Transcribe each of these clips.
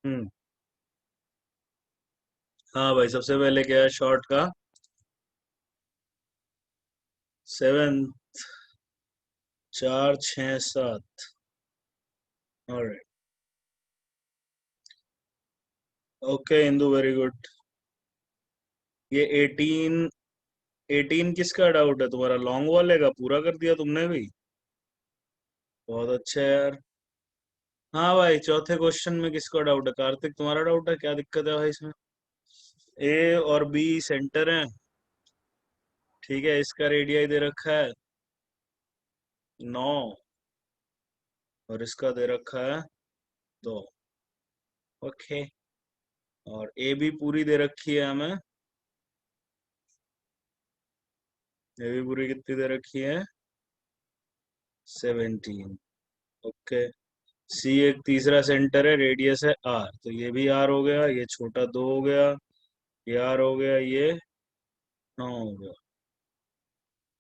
हम्म। हाँ भाई, सबसे पहले क्या है शॉर्ट का? 7, 4, 6, 7। Alright. Okay Indu, very good. ये 18 किसका डाउट है तुम्हारा? लॉन्ग वाले का पूरा कर दिया तुमने भी। बहुत अच्छा है यार। हाँ भाई, चौथे क्वेश्चन में किसका डाउट है? कार्तिक, तुम्हारा डाउट है? क्या दिक्कत है भाई इसमें? ए और बी सेंटर है। ठीक है, इसका रेडियाई दे रखा है 9, और इसका दे रखा है 2। ओके। और ए भी पूरी दे रखी है हमें। ए भी पूरी कितनी दे रखी है? 17। ओके। सी एक तीसरा सेंटर है, रेडियस है आर, तो ये भी आर हो गया, ये छोटा 2 हो गया, ये आर हो गया, ये 9 हो गया।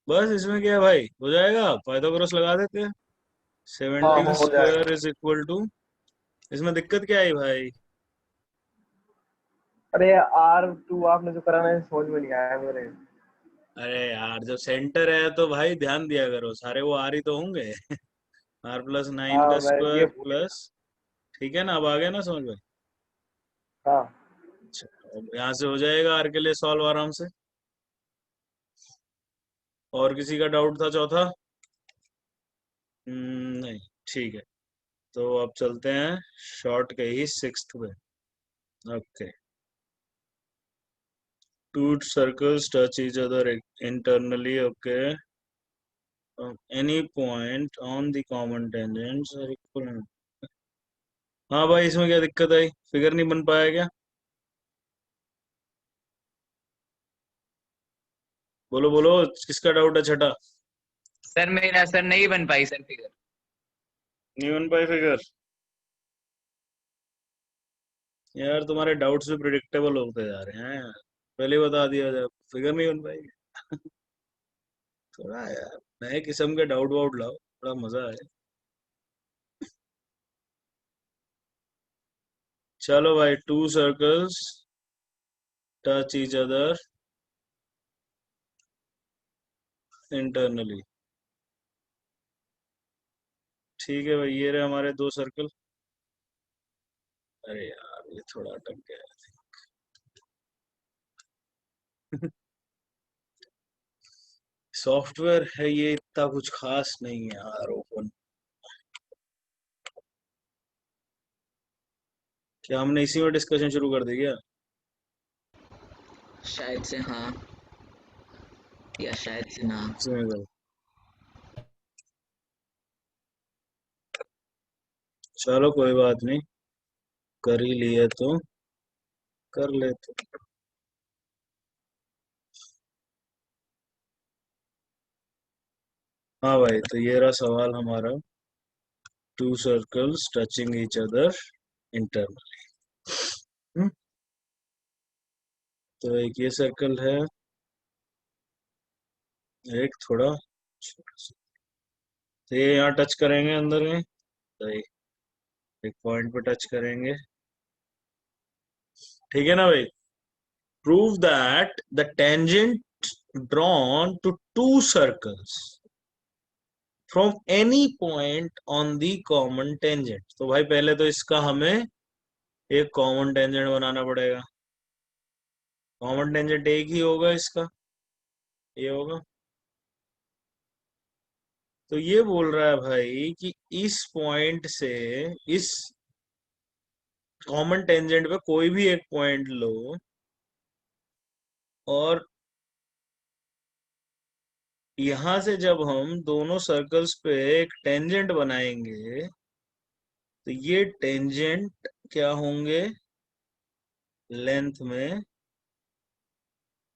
बस इसमें क्या है भाई, हो जाएगा। पाइथागोरस लगा देते हैं। हाँ 17 हो स्क्वायर जाएगा। Is equal to. इसमें दिक्कत क्या आई भाई? अरे R2 आपने जो करा ना समझ में नहीं आया मेरे। अरे यार, जब सेंटर है तो भाई ध्यान दिया करो, सारे वो आर ही तो होंगे। R+9 हाँ का मैं ये स्क्वायर भूल गया। प्लस। ठीक है ना, अब आ गया ना समझ में? हाँ। अच्छा, अब यहाँ से हो जाएगा आर के लिए सॉल्व आराम से। और किसी का डाउट था चौथा? नहीं। ठीक है, तो अब चलते हैं शॉर्ट के ही सिक्स्थ पे। Okay. Two circles touch each other internally. Okay. Any point on the common tangents are equal. हाँ भाई, इसमें क्या दिक्कत आई? फिगर नहीं बन पाया क्या? बोलो बोलो, किसका डाउट है छठा? सर मेरा सर नहीं बन पाई सर फिगर। नहीं बन पाई फिगर? यार तुम्हारे डाउट्स भी प्रिडिक्टेबल होते जा रहे हैं। पहले ही बता दिया जाए, फिगर नहीं बन पाएगी। थोड़ा यार नए किस्म के डाउट वाउट लाओ, थोड़ा मजा आए। चलो भाई, to circles touch each other internally. ठीक है भाई, ये रहे हमारे दो सर्कल। अरे यार, ये थोड़ा अटक गया। सॉफ्टवेयर है ये, इतना कुछ खास नहीं है यार ओपन। क्या हमने इसी में डिस्कशन शुरू कर दी क्या? शायद से हाँ, या शायद से ना। इसी में कर। चलो कोई बात नहीं, कर ही लिए तो कर लेते। हाँ भाई, तो ये रहा सवाल हमारा। To circles touching each other internally. तो एक ये सर्कल है, एक थोड़ा छोटा सा। तो ये यहाँ टच करेंगे अंदर में, तो एक पॉइंट पे टच करेंगे। ठीक है ना भाई? Prove that the tangent drawn to two circles from any point on the common tangent। तो भाई पहले तो इसका हमें एक कॉमन टेंजेंट बनाना पड़ेगा। कॉमन टेंजेंट एक ही होगा इसका, ये होगा। तो ये बोल रहा है भाई कि इस पॉइंट से इस कॉमन टेंजेंट पे कोई भी एक पॉइंट लो, और यहां से जब हम दोनों सर्कल्स पे एक टेंजेंट बनाएंगे, तो ये टेंजेंट क्या होंगे? लेंथ में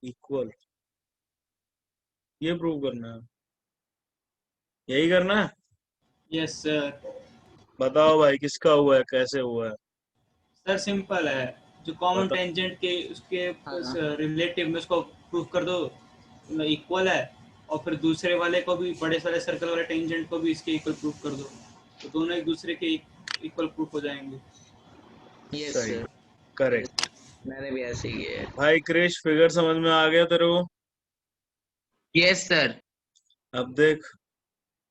इक्वल। ये प्रूव करना है, यही करना है। Yes sir. बताओ भाई, किसका हुआ है, कैसे हुआ है? सर सिंपल है, जो कॉमन बताओ। टेंजेंट के उसके हाँ रिलेटिव में उसको प्रूफ कर दो इक्वल है, और फिर दूसरे वाले को भी, बड़े सारे सर्कल वाले टेंजेंट को भी इसके इक्वल प्रूफ कर दो, तो दोनों एक दूसरे के इक्वल प्रूफ हो जाएंगे। यस सही, सर। करेक्ट। मैंने भी ऐसे ही किया है। भाई क्रिश, फिगर समझ में आ गया तेरे को? Yes sir. अब देख,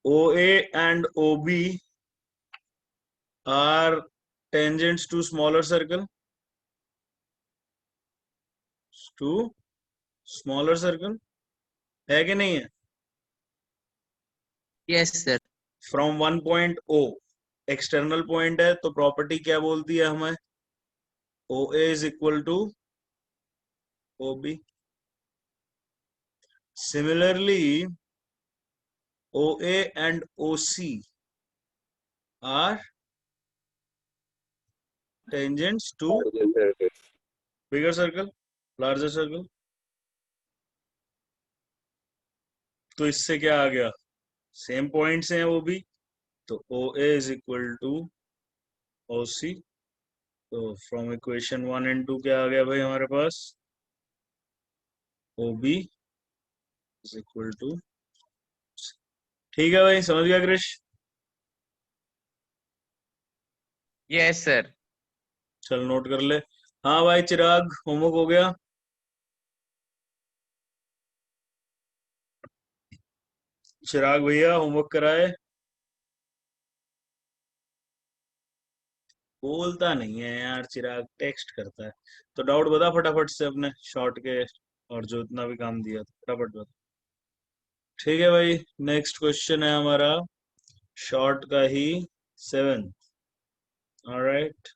OA and OB are tangents to smaller circle, to smaller circle, है कि नहीं है? Yes sir. From one point O, external point है, तो प्रॉपर्टी क्या बोलती है हमें? OA is equal to OB. Similarly, OA and OC are tangents to bigger circle, larger circle. तो इससे क्या आ गया? सेम पॉइंट्स हैं वो भी, तो OA is equal to OC. तो फ्रॉम इक्वेशन 1 and 2 क्या आ गया भाई हमारे पास? OB is equal to, ठीक है भाई, समझ गया क्रिश? Yes sir. चल नोट कर ले। हाँ भाई चिराग, होमवर्क हो गया? चिराग भैया होमवर्क कराए? बोलता नहीं है यार चिराग, टेक्स्ट करता है। तो डाउट बता फटाफट से अपने शॉर्ट के, और जो इतना भी काम दिया था फटाफट बता। ठीक है भाई, नेक्स्ट क्वेश्चन है हमारा शॉर्ट का ही 7th। ऑलराइट,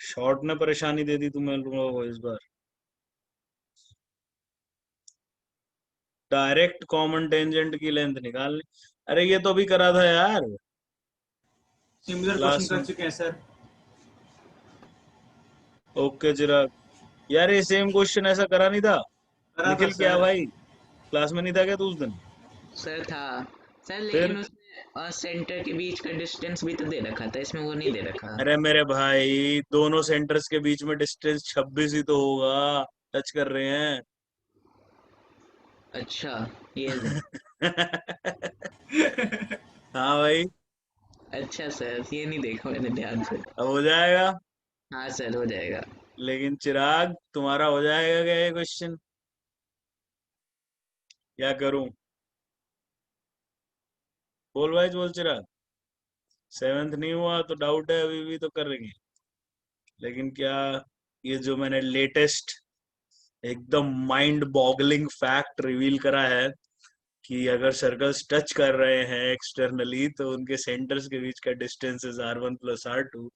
शॉर्ट ने परेशानी दे दी तुम्हें लोगों को इस बार। डायरेक्ट कॉमन टेंजेंट की लेंथ निकालनी। अरे ये तो अभी करा था यार, सिमिलर क्वेश्चन क्लास कर में। चुके हैं सर। ओके चिराग, यार ये सेम क्वेश्चन ऐसा करा नहीं था? करा था निखिल क्या सर। भाई, क्लास में नहीं था क्या तू उस दिन? सर था सर, फिर? लेकिन उसमें सेंटर के बीच का डिस्टेंस भी तो दे रखा था, इसमें वो नहीं दे रखा। अरे मेरे भाई, दोनों सेंटर्स के बीच में डिस्टेंस 26 ही तो होगा, टच कर रहे हैं। अच्छा ये हाँ भाई, अच्छा सर, ये नहीं देखा मैंने ध्यान से। अब हो जाएगा। हाँ सर, हो जाएगा। लेकिन चिराग, तुम्हारा हो जाएगा क्या ये क्वेश्चन? क्या करूं? बोल भाई, बोल चिराग। 7th नहीं हुआ तो डाउट है अभी भी, तो करेंगे। लेकिन क्या, ये जो मैंने लेटेस्ट एकदम माइंड बॉगलिंग फैक्ट रिवील करा है कि अगर सर्कल्स टच कर रहे हैं एक्सटर्नली तो उनके सेंटर्स के बीच का डिस्टेंस इज R1 + R2।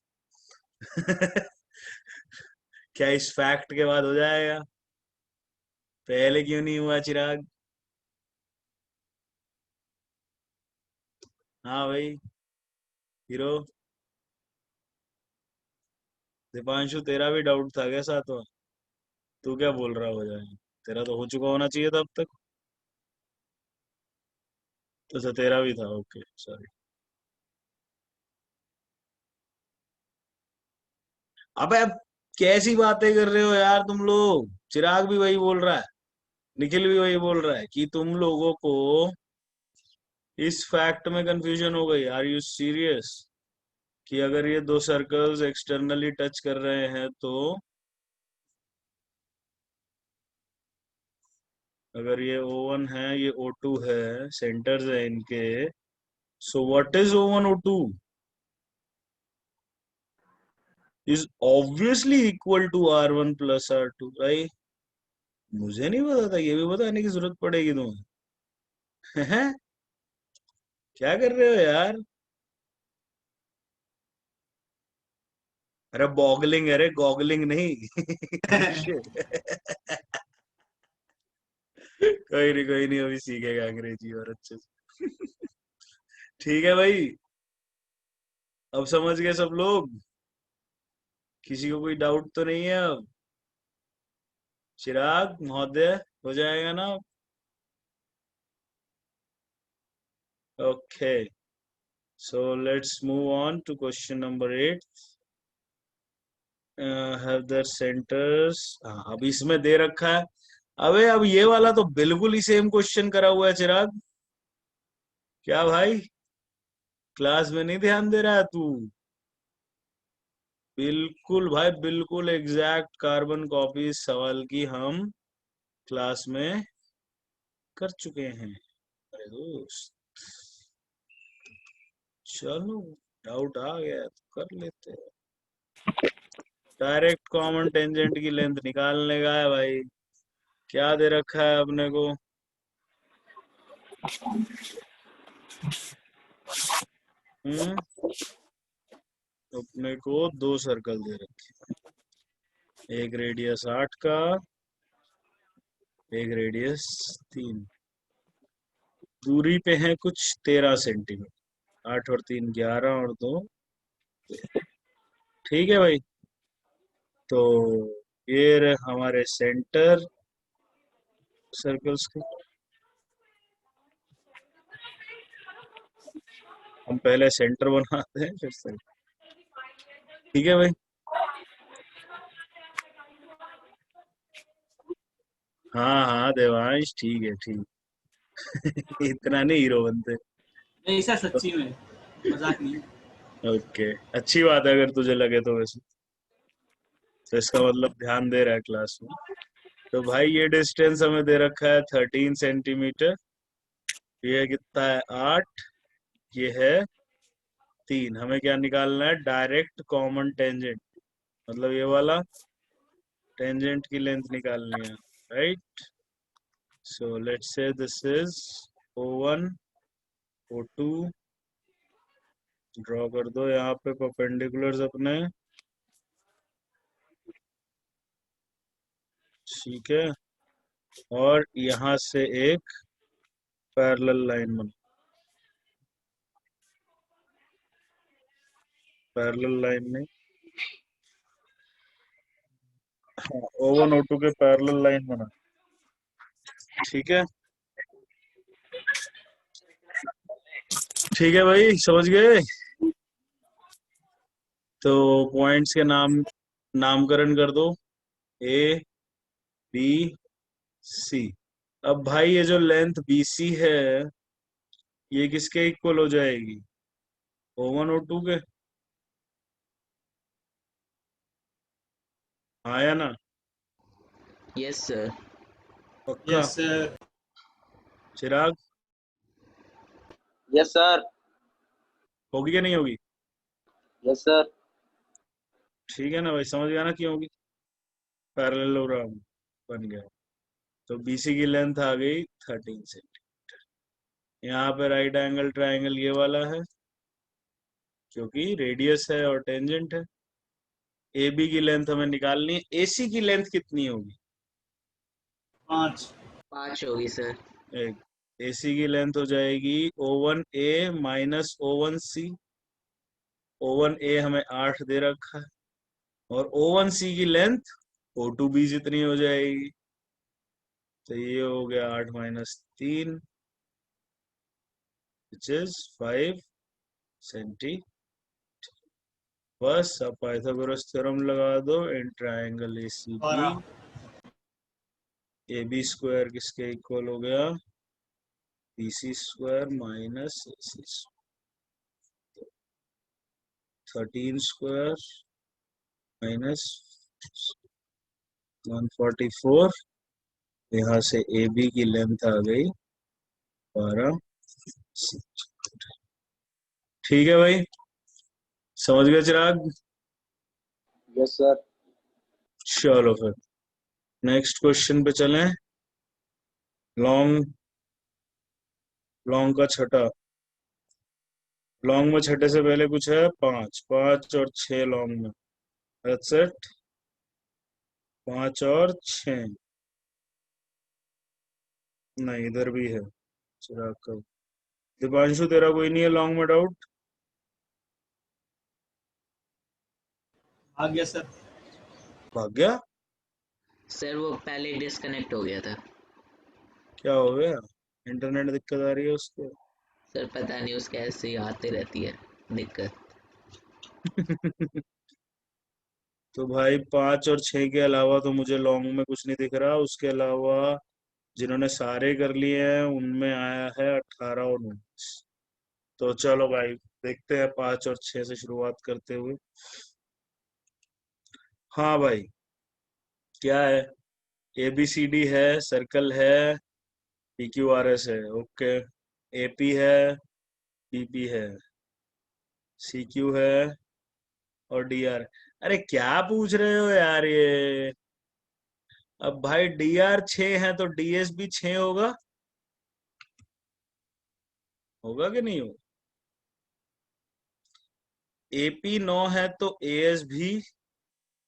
क्या इस फैक्ट के बाद हो जाएगा? पहले क्यों नहीं हुआ चिराग? हाँ भाई हीरो। दीपांशु, तेरा भी डाउट था क्या साथ में? तू क्या बोल रहा हो जाएगा? तेरा तो हो चुका होना चाहिए था अब तक। तो अच्छा, तेरा भी था, ओके सॉरी। अबे अब कैसी बातें कर रहे हो यार तुम लोग? चिराग भी वही बोल रहा है, निखिल भी वही बोल रहा है कि तुम लोगों को इस फैक्ट में कंफ्यूजन हो गई। Are you serious? कि अगर ये दो सर्कल्स एक्सटर्नली टच कर रहे हैं तो, अगर ये O1 है, ये O2 है, सेंटर्स है इनके, so what is O1 O2 is obviously equal to R1 + R2। भाई मुझे नहीं पता था, ये भी बताने की जरूरत पड़ेगी तुम्हें? हैं? क्या कर रहे हो यार? अरे बॉगलिंग, अरे गॉगलिंग नहीं। Shit. कोई नहीं, अभी सीखेगा अंग्रेजी और अच्छे से। ठीक है भाई, अब समझ गए सब लोग? किसी को कोई डाउट तो नहीं है अब? चिराग महोदय, हो जाएगा ना? Okay, so let's move on to question number 8। Have their centres, अब इसमें दे रखा है। अबे अब ये वाला तो बिल्कुल ही सेम क्वेश्चन करा हुआ है चिराग। क्या भाई, क्लास में नहीं ध्यान दे रहा है तू? बिल्कुल भाई, बिल्कुल एग्जैक्ट कार्बन कॉपी इस सवाल की हम क्लास में कर चुके हैं अरे दोस्त। चलो, डाउट आ गया तो कर लेते हैं। डायरेक्ट कॉमन टेंजेंट की लेंथ निकालने का है भाई। क्या दे रखा है अपने को? अपने को 2 सर्कल दे रखे, एक रेडियस 8 का, एक रेडियस 3। दूरी पे है कुछ 13 सेंटीमीटर। 8 और 3 11 और 2 ठीक है भाई। तो ये रहे हमारे सेंटर सर्कल्स के। हम पहले सेंटर बनाते हैं फिर सर्कल। ठीक है भाई। हाँ हाँ देवांश, ठीक है ठीक। इतना नहीं हीरो बनते। नहीं सर, सच्ची में, मजाक नहीं। ओके, अच्छी बात है अगर तुझे लगे तो। वैसे तो इसका मतलब ध्यान दे रहा है क्लास में। तो भाई ये डिस्टेंस हमें दे रखा है 13 सेंटीमीटर। ये कितना है? 8। ये है 3। हमें क्या निकालना है? डायरेक्ट कॉमन टेंजेंट, मतलब ये वाला टेंजेंट की लेंथ निकालनी है, right. So let's say this is O1 O2। Draw कर दो यहाँ पे परपेंडिकुलर्स अपने, ठीक है। और यहाँ से एक पैरेलल लाइन बना, पैरेलल लाइन में O1 O2 के पैरेलल लाइन बना, ठीक है। ठीक है भाई, समझ गए? तो पॉइंट्स के नामकरण कर दो, ए बी सी। अब भाई ये जो लेंथ BC है, ये किसके इक्वल हो जाएगी? O1 O2 के, हाँ या ना? Yes sir. पक्का? Yes sir. Chirag, yes sir. होगी या नहीं होगी? Yes sir. ठीक है ना भाई, समझ गया ना क्यों होगी? पैरेललोग्राम बन गया। तो BC की लेंथ आ गई 13 सेंटीमीटर। यहाँ पे राइट एंगल ट्राइंगल ये वाला है, क्योंकि रेडियस है और टेंजेंट है। AB की लेंथ हमें निकालनी है। AC की लेंथ कितनी होगी? 5। 5 होगी सर। एक AC की लेंथ हो जाएगी O1A माइनस O1C। O1A हमें 8 दे रखा है, और O1C की लेंथ O2B जितनी हो जाएगी। तो ये हो गया 8 माइनस 3, विच इज 5 सेंटी। बस अब पाइथागोरस थ्योरम लगा दो in triangle ACB। 12। AB square किसके इक्वल हो गया? BC square minus AC square. 13 square minus 144। यहाँ से AB की लेंथ आ गई 12। ठीक है भाई, समझ गए चिराग? Yes sir. चलो फिर नेक्स्ट क्वेश्चन पे चलें। लॉन्ग लॉन्ग का छठा। लॉन्ग में छठे से पहले कुछ है? 5 5 और 6 लॉन्ग में, दैट्स इट। 5 और 6 नहीं, इधर भी है चिराग का। दीपांशु, तेरा कोई नहीं है लॉन्ग में डाउट? आ गया सर। भाग गया? सर वो पहले डिस्कनेक्ट हो गया था। क्या हो गया? इंटरनेट दिक्कत आ रही है उसको? सर पता नहीं, उसके ऐसे ही आते रहती है दिक्कत। तो भाई 5 और 6 के अलावा तो मुझे लॉन्ग में कुछ नहीं दिख रहा। उसके अलावा जिन्होंने सारे कर लिए हैं उनमें आया है 18 और 19। तो चलो भाई देखते हैं 5 और 6 से शुरुआत करते हुए। हाँ भाई, क्या है? ए बी सी डी है, सर्कल है, पी क्यू आर एस है, ओके। ए पी है, पी पी है, सी क्यू है, और डी आर। अरे क्या पूछ रहे हो यार ये? अब भाई डी आर 6 है तो डी एस भी 6 होगा। होगा कि नहीं होगा? ए पी 9 है तो ए एस भी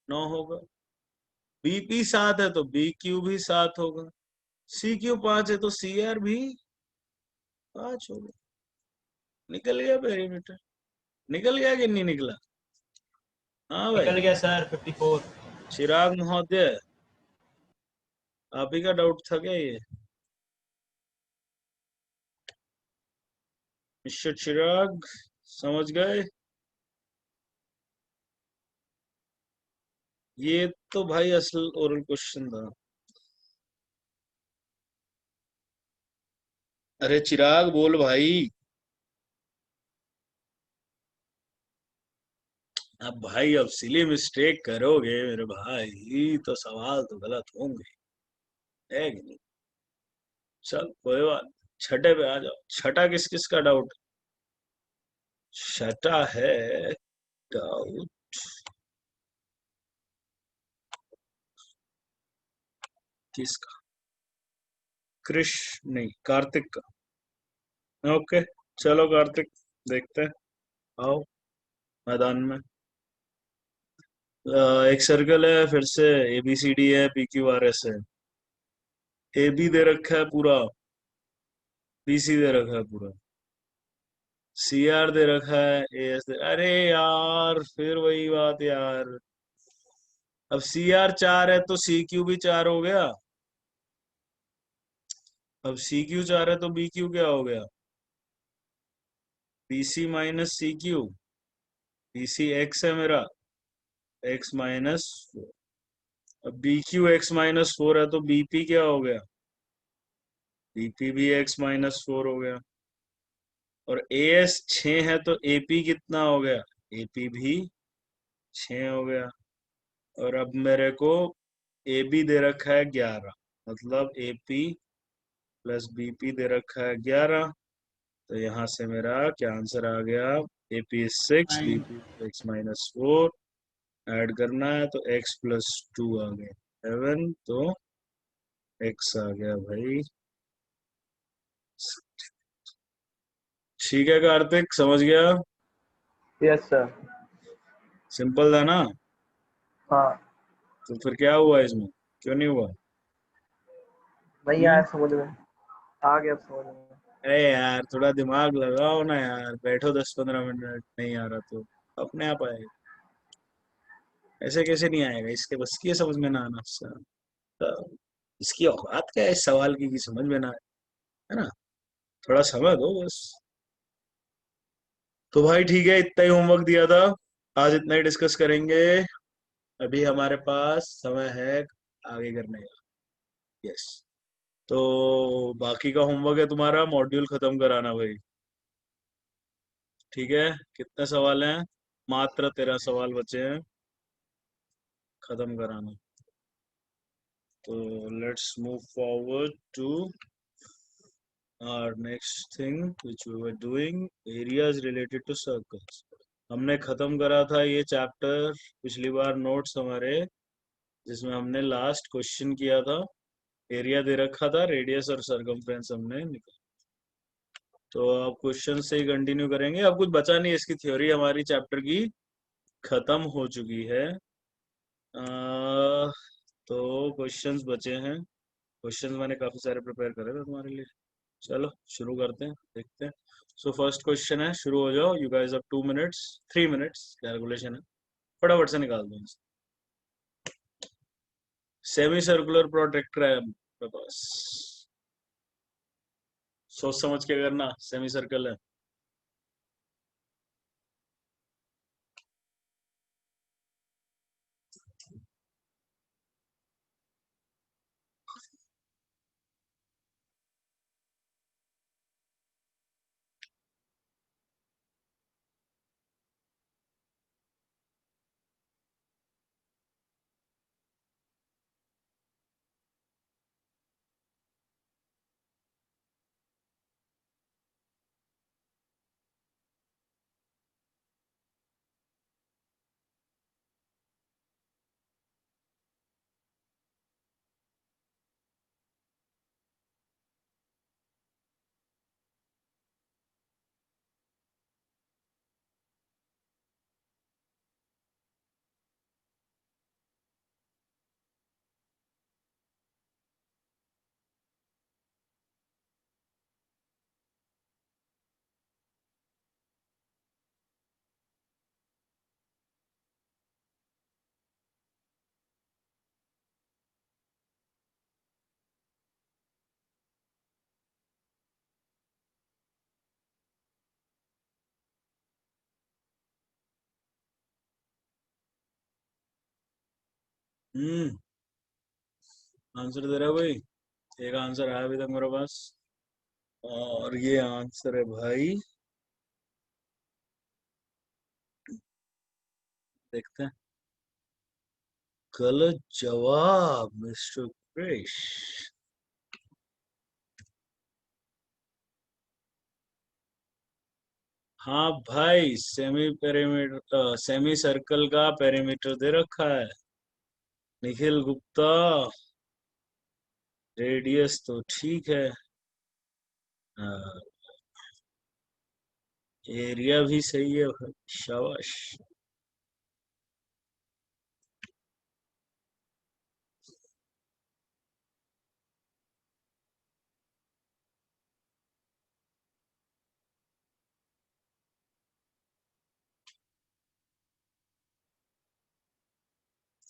9 होगा। बी पी 7 है तो बी क्यू भी 7 होगा। सी क्यू 5 है तो सी आर भी 5 होगा। निकल गया पेरीमीटर? निकल गया कि नहीं निकला? हाँ भाई। निकल गया सर 54। चिराग महोदय, आप ही का डाउट था क्या ये? मिस्टर चिराग, समझ गए? ये तो भाई असल ओरल क्वेश्चन था। अरे चिराग बोल भाई। अब भाई, अब सिली मिस्टेक करोगे मेरे भाई तो सवाल तो गलत होंगे, है कि नहीं? चल कोई बात नहीं। छठे पे आ जाओ। छठा किस किस का डाउट? छठा है डाउट किसका? कृष नहीं, कार्तिक का। ओके, चलो कार्तिक, देखते हैं। आओ मैदान में। एक सर्कल है, फिर से ए बी सी डी है, पी क्यू आर एस है। ए बी दे रखा है पूरा, बी सी दे रखा है पूरा, सी आर दे रखा है, ए एस दे। अरे यार फिर वही बात यार। अब सी आर 4 है तो सी क्यू भी 4 हो गया। अब सी क्यू 4 है तो बी क्यू क्या हो गया? B C minus C Q. B C X है मेरा, एक्स माइनस। अब बी क्यू एक्स माइनस 4 है तो बीपी क्या हो गया? बीपी भी एक्स माइनस 4 हो गया। और ए एस 6 है तो एपी कितना हो गया? एपी भी 6 हो गया। और अब मेरे को ए बी दे रखा है 11, मतलब एपी प्लस बीपी दे रखा है 11। तो यहाँ से मेरा क्या आंसर आ गया? AP 6, 9। BP x minus 4। Add करना है तो एक्स प्लस 2 आ गया 7, तो एक्स आ गया भाई। ठीक है कार्तिक, समझ गया? Yes sir. सिंपल था ना? हाँ, तो फिर क्या हुआ इसमें? क्यों नहीं हुआ? नहीं आया हम्म? समझ में। आ गया समझ में। अरे यार थोड़ा दिमाग लगाओ ना यार, बैठो 10-15 मिनट, नहीं आ रहा तो अपने आप आएगा। ऐसे कैसे नहीं आएगा? इसके बस की है समझ में ना आना। तो इसकी औकात क्या है इस सवाल की कि समझ में ना आए, है ना? थोड़ा समझ दो बस। तो भाई ठीक है, इतना ही होमवर्क दिया था, आज इतना ही डिस्कस करेंगे। अभी हमारे पास समय है आगे करने का। यस। तो बाकी का होमवर्क है तुम्हारा मॉड्यूल खत्म कराना भाई। ठीक है, कितने सवाल हैं? मात्र 13 सवाल बचे हैं खत्म कराना। तो let's move forward to our next thing which we were doing, areas related to circles। हमने खत्म करा था ये चैप्टर पिछली बार, नोट्स हमारे, जिसमें हमने लास्ट क्वेश्चन किया था। एरिया दे रखा था, रेडियस और सरकमफ्रेंस हमने निकाला। तो अब क्वेश्चन से ही कंटिन्यू करेंगे। अब कुछ बचा नहीं, इसकी थ्योरी हमारी चैप्टर की खत्म हो चुकी है। तो क्वेश्चंस बचे हैं। क्वेश्चंस मैंने काफी सारे प्रिपेयर करे थे तुम्हारे लिए। चलो शुरू करते हैं, देखते हैं। सो फर्स्ट क्वेश्चन है, शुरू हो जाओ। You guys have 2 minutes, 3 minutes calculation है, फटाफट से निकाल दो। सेमी सर्कुलर प्रोट्रैक्टर है मेरे पास, सोच समझ के करना। सेमी सर्कल है। आंसर दे रहा है भाई। एक आंसर आया अभी तक मेरे पास, और ये आंसर है भाई, देखते हैं। गलत जवाब मिस्टर क्रिश। हाँ भाई, सेमी पेरीमीटर, सेमी सर्कल का पेरीमीटर दे रखा है निखिल गुप्ता। रेडियस तो ठीक है, एरिया भी सही है भाई, शाबाश।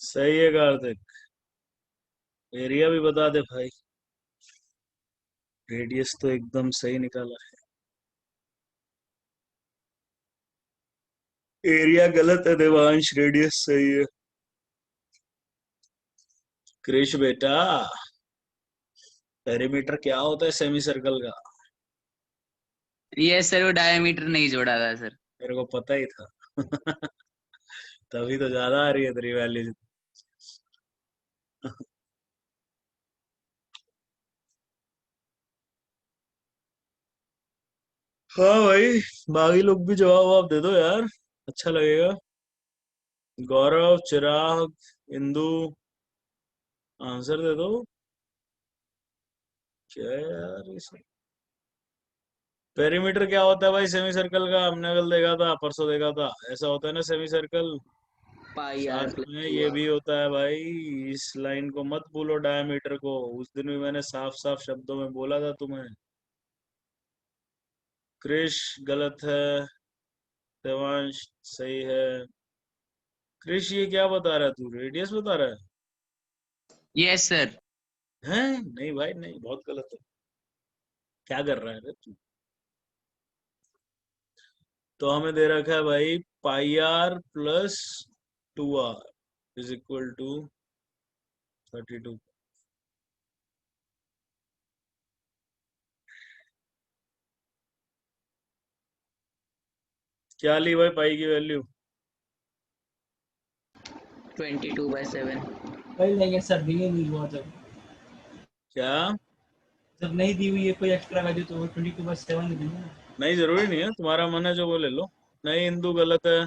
सही है कार्तिक, एरिया भी बता दे भाई। रेडियस तो एकदम सही निकाला है, एरिया गलत है देवांश, रेडियस सही है। क्रिश बेटा, पेरीमीटर क्या होता है सेमी सर्कल का? यस सर, वो डायमीटर नहीं जोड़ा था सर। मेरे को पता ही था। तभी तो ज्यादा आ रही है तेरी वैल्यू। हाँ भाई, बाकी लोग भी जवाब ववाब दे दो यार, अच्छा लगेगा। गौरव, चिराग, इंदु, आंसर दे दो। क्या है यार इसे, पेरीमीटर क्या होता है भाई सेमी सर्कल का? हमने कल देखा था, परसों देखा था, ऐसा होता है ना सेमी सर्कल। पाई आर साथ प्लस में टू ये आर। भी होता है भाई, इस लाइन को मत भूलो, डायमीटर को। उस दिन भी मैंने साफ साफ शब्दों में बोला था तुम्हें। क्रिश गलत है, देवांश सही है। क्रिश ये क्या बता रहा है तू, रेडियस बता रहा यस सर। है? नहीं भाई नहीं, बहुत गलत है। क्या कर रहा है रे तू? तो हमें दे रखा है भाई, pi r plus 2r is equal to 32। क्या ली भाई पाई की वैल्यू? 22/7। भाई नहीं सर, दिए नहीं हुआ जब क्या? जब नहीं दी हुई है कोई एक्स्ट्रा वैल्यू तो वो 22/7 ही देना। नहीं जरूरी नहीं है, तुम्हारा मन है जो वो ले लो। नहीं, इंदु गलत है,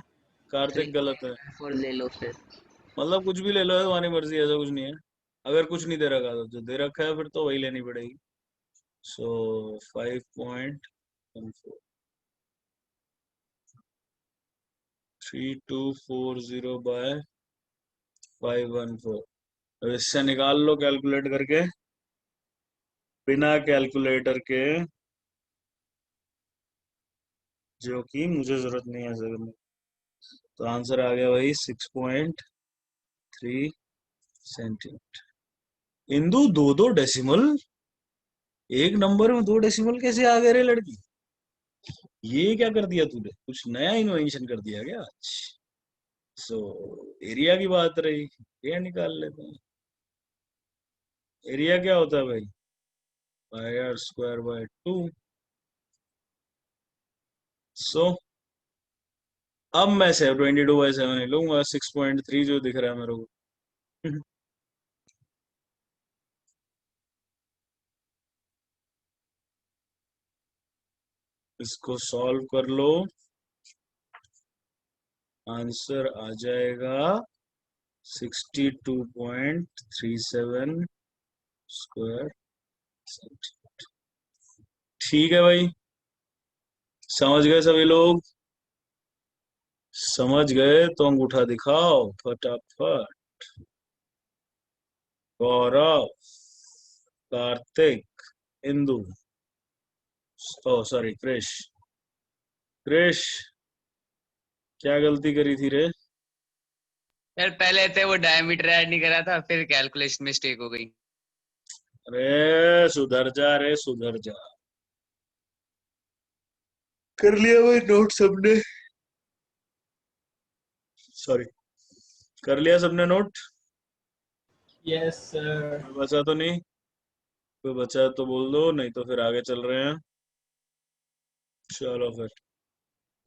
कार्तिक गलत है। 3.14 ले लो फिर। मतलब कुछ भी ले लो, है तुम्हारी मर्जी, ऐसा कुछ नहीं है। अगर कुछ नहीं दे रखा तो जो दे रखा है फिर तो वही लेनी पड़ेगी। सो 5.14, 3240/514। अब इससे निकाल लो कैलकुलेट करके, बिना कैलकुलेटर के, जो कि मुझे जरूरत नहीं है ऐसे करने। तो आंसर आ गया भाई 6.3 सेंटीमीटर। इंदु, दो दो डेसिमल, एक नंबर में दो डेसिमल कैसे आ गए रे लड़की? ये क्या कर दिया तूने, कुछ नया इन्वेंशन कर दिया क्या आज? सो एरिया की बात रही, एरिया निकाल लेते हैं। एरिया क्या होता है भाई? Pi are square by 2। सो अब मैं से 22/7 ही लूंगा, 6.3 जो दिख रहा है मेरे को। इसको सॉल्व कर लो, आंसर आ जाएगा 62.37 स्क्वायर सेंटीमीटर। ठीक है भाई, समझ गए सभी लोग? समझ गए तो अंगूठा दिखाओ फटाफट। गौरव, कार्तिक, इंदु, ओ सॉरी क्रिश। क्रिश, क्या गलती करी थी रे? सर पहले थे वो डायमीटर ऐड नहीं करा था, फिर कैलकुलेशन मिस्टेक हो गई। अरे सुधर जा रे, सुधर जा। कर लिया भाई नोट सबने? सॉरी, कर लिया सबने नोट? Yes sir. कोई बचा तो नहीं? कोई बचा है तो बोल दो, नहीं तो फिर आगे चल रहे हैं। चलो फिर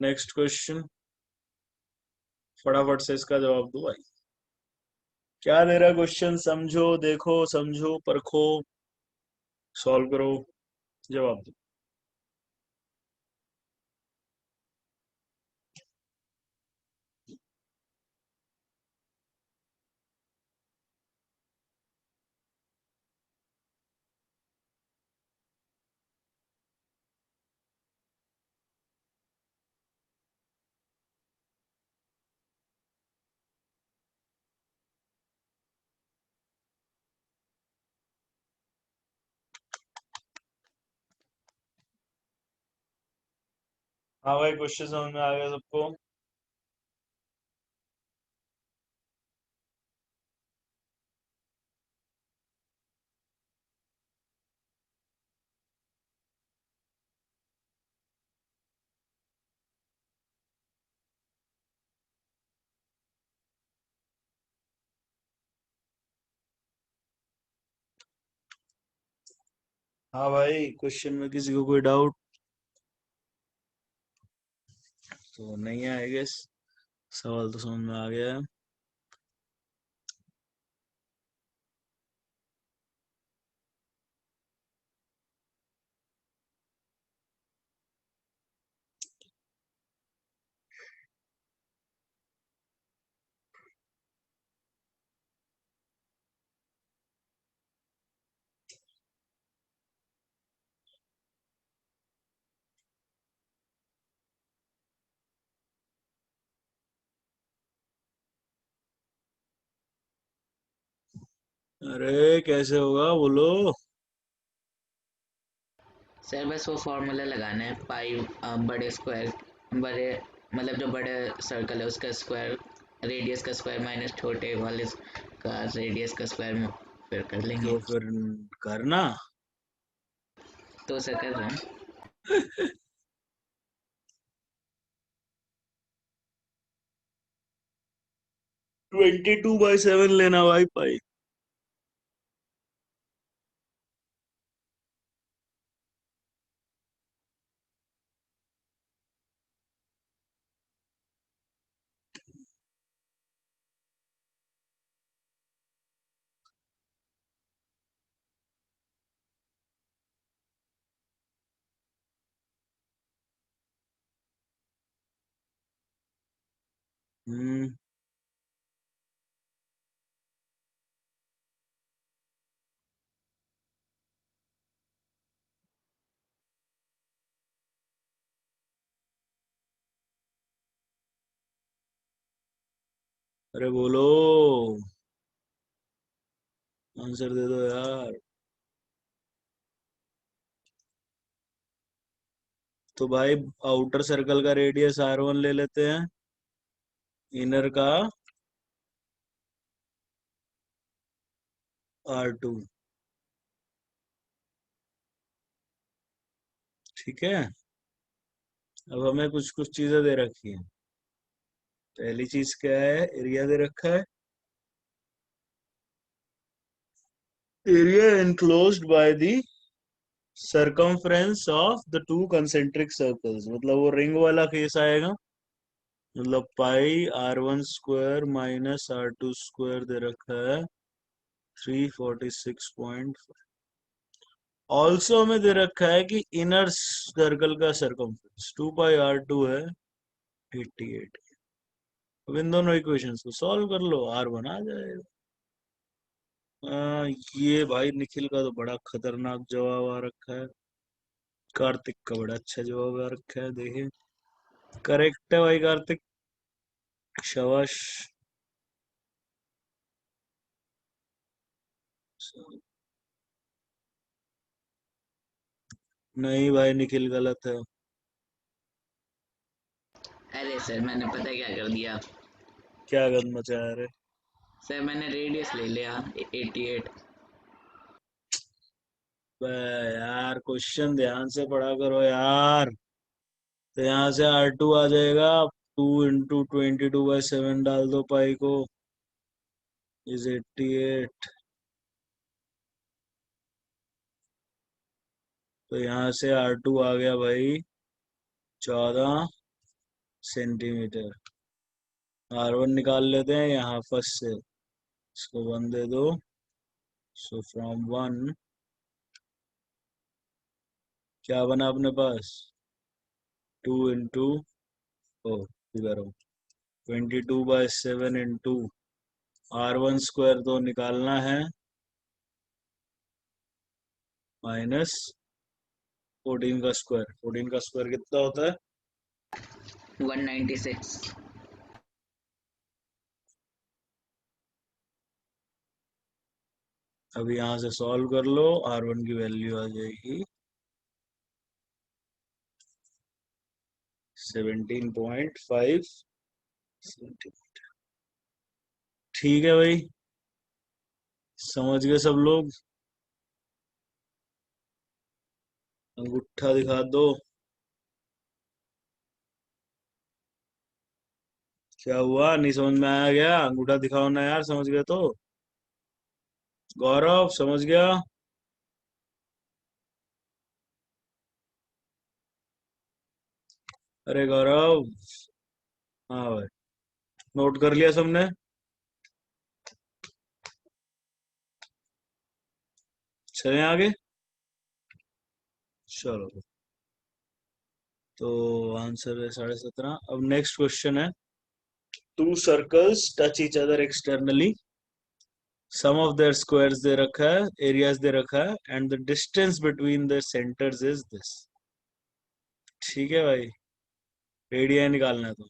नेक्स्ट क्वेश्चन, फटाफट से इसका जवाब दो भाई। क्या दे रहा क्वेश्चन? समझो, देखो, समझो, परखो, सॉल्व करो, जवाब दो। हाँ भाई, क्वेश्चन समझ में आ गया सबको? हाँ भाई, क्वेश्चन में किसी को कोई डाउट तो नहीं है आई गेस। सवाल तो समझ में आ गया है। अरे कैसे होगा बोलो? सर बस वो फॉर्मूला लगाना है, पाई बड़े स्क्वायर, बड़े मतलब जो बड़े सर्कल है उसका स्क्वायर, रेडियस का स्क्वायर माइनस छोटे वाले का रेडियस का स्क्वायर, फिर कर लेंगे। तो फिर करना। तो सर कर रहे हैं। 22/7 लेना भाई पाई। हम्म। अरे बोलो, आंसर दे दो यार। तो भाई आउटर सर्कल का रेडियस R1 ले लेते हैं, इनर का R2। ठीक है। अब हमें कुछ कुछ चीजें दे रखी हैं। पहली चीज क्या है? एरिया दे रखा है। Area enclosed by the circumference of the two concentric circles, मतलब वो रिंग वाला केस आएगा। मतलब पाई R1² माइनस R2² दे रखा है 346. ऑल्सो हमें दे रखा है कि इनर सर्कल का सर्कमफ्रेंस 2πr2 है 88। अब इन दोनों इक्वेशंस को सॉल्व कर लो, R1 आ जाएगा। ये भाई निखिल का तो बड़ा खतरनाक जवाब आ रखा है, कार्तिक का बड़ा अच्छा जवाब आ रखा है, देखिए। करेक्ट है भाई कार्तिक, शाबाश। नहीं भाई, निखिल गलत है। अरे सर मैंने पता क्या कर दिया, क्या गंद मचा रहे? सर मैंने रेडियस ले लिया 88। यार क्वेश्चन ध्यान से पढ़ा करो यार। तो यहाँ से R2 आ जाएगा, 2 × 22/7 डाल दो पाई को, इज 88। तो यहाँ से R2 आ गया भाई 14 सेंटीमीटर। R1 निकाल लेते हैं यहाँ फर्स्ट से, इसको 1 दे दो। सो फ्रॉम 1 क्या बना अपने पास 2 इंटू 22/7 इंटू R1 स्क्वायर तो निकालना है माइनस 14 का स्क्वायर। 14 का स्क्वायर कितना होता है 196। अभी यहाँ से सॉल्व कर लो, R1 की वैल्यू आ जाएगी 17.5 सेंटीमीटर। ठीक है भाई, समझ गए सब लोग? अंगूठा दिखा दो। क्या हुआ, नहीं समझ में आया? गया अंगूठा दिखाओ ना यार, समझ गए तो। गौरव समझ गया? अरे गौरव, हाँ भाई, नोट कर लिया सबने? चलें आगे? चलो, तो आंसर है 17.5। अब नेक्स्ट क्वेश्चन है, two circles touch each other externally, sum of their squares दे रखा है, एरियाज दे रखा है, and the distance between the centres is this. ठीक है भाई, रेडिया निकालना है तो।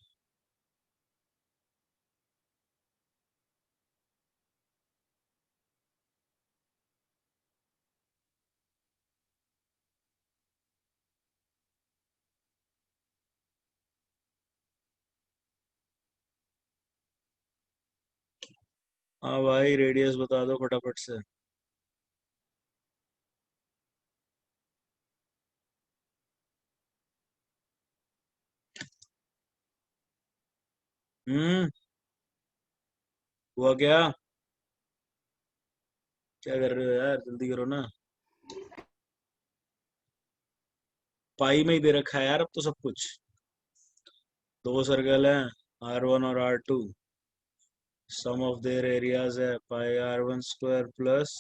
हाँ भाई, रेडियस बता दो फटाफट से। हुआ क्या? क्या कर रहे हो यार, जल्दी करो ना। पाई में ही दे रखा है यार अब तो सब कुछ। दो सर्कल हैं R1 और R2, some of their areas है pi R1 square plus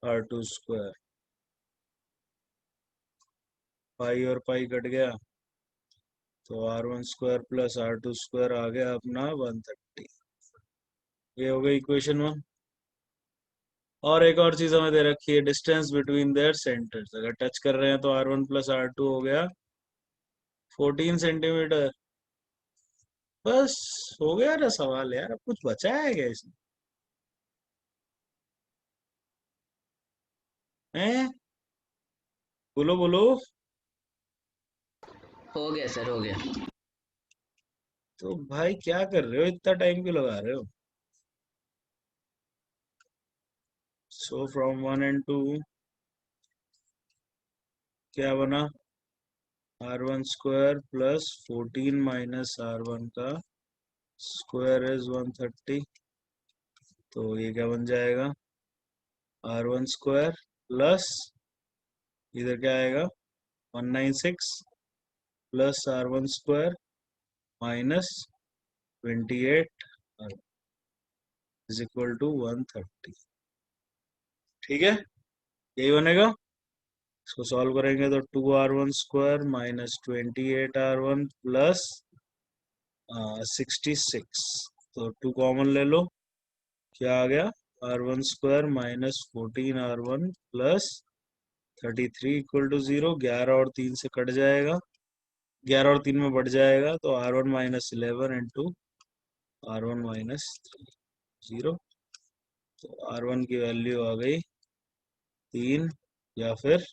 R2 square. Pi और पाई कट गया तो R1 square plus R2 square आ गया अपना 130। ये हो गई इक्वेशन 1। और एक और चीज हमें दे रखी है, डिस्टेंस बिटवीन देयर सेंटर्स। अगर टच कर रहे हैं तो R1 प्लस R2 हो गया 14 सेंटीमीटर। बस हो गया ना सवाल यार, अब कुछ बचा है क्या इसमें? हैं? बोलो बोलो। हो गया सर, हो गया। तो भाई क्या कर रहे हो, इतना टाइम क्यों लगा रहे हो? सो फ्रॉम 1 and 2 क्या बना R1 square plus 14 minus R1 का स्क्वायर इज 130। तो ये क्या बन जाएगा R1 स्क्वायर प्लस इधर क्या आएगा 196 plus R1 square minus 28 is equal to 130। ठीक है, यही बनेगा। इसको सॉल्व करेंगे तो 2R1 square minus 28R1 plus 66। तो 2 कॉमन ले लो, क्या आ गया R1 square minus 14R1 plus 33 equal to 0। 11 और 3 से कट जाएगा, 11 और 3 में बढ़ जाएगा तो R1 minus 11 into R1 minus 0। तो R1 की वैल्यू आ गई 3 या फिर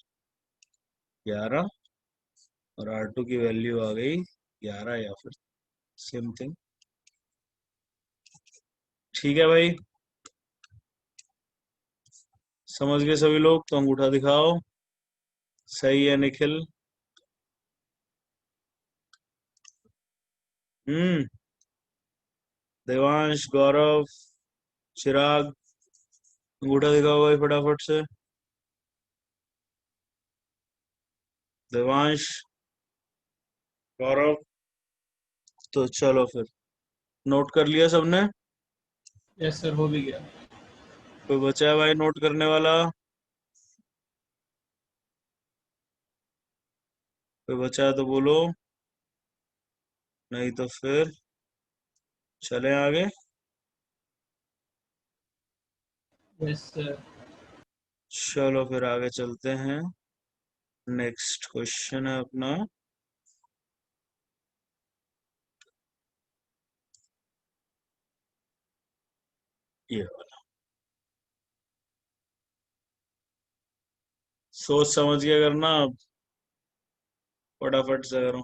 11, और R2 की वैल्यू आ गई 11 या फिर सेम थिंग। ठीक है भाई, समझ गए सभी लोग? तो अंगूठा दिखाओ। सही है निखिल? हम्म, देवांश, गौरव, चिराग, अंगूठा दिखाओ भाई फटाफट से। देवांश, गौरव। तो चलो फिर, नोट कर लिया सबने? यस सर, हो भी गया। कोई बचा है भाई नोट करने वाला? कोई बचा है तो बोलो, नहीं तो फिर चले आगे। Yes sir. चलो फिर आगे चलते हैं। नेक्स्ट क्वेश्चन है अपना, ये वाला। सोच समझ के करना, फटाफट से करो।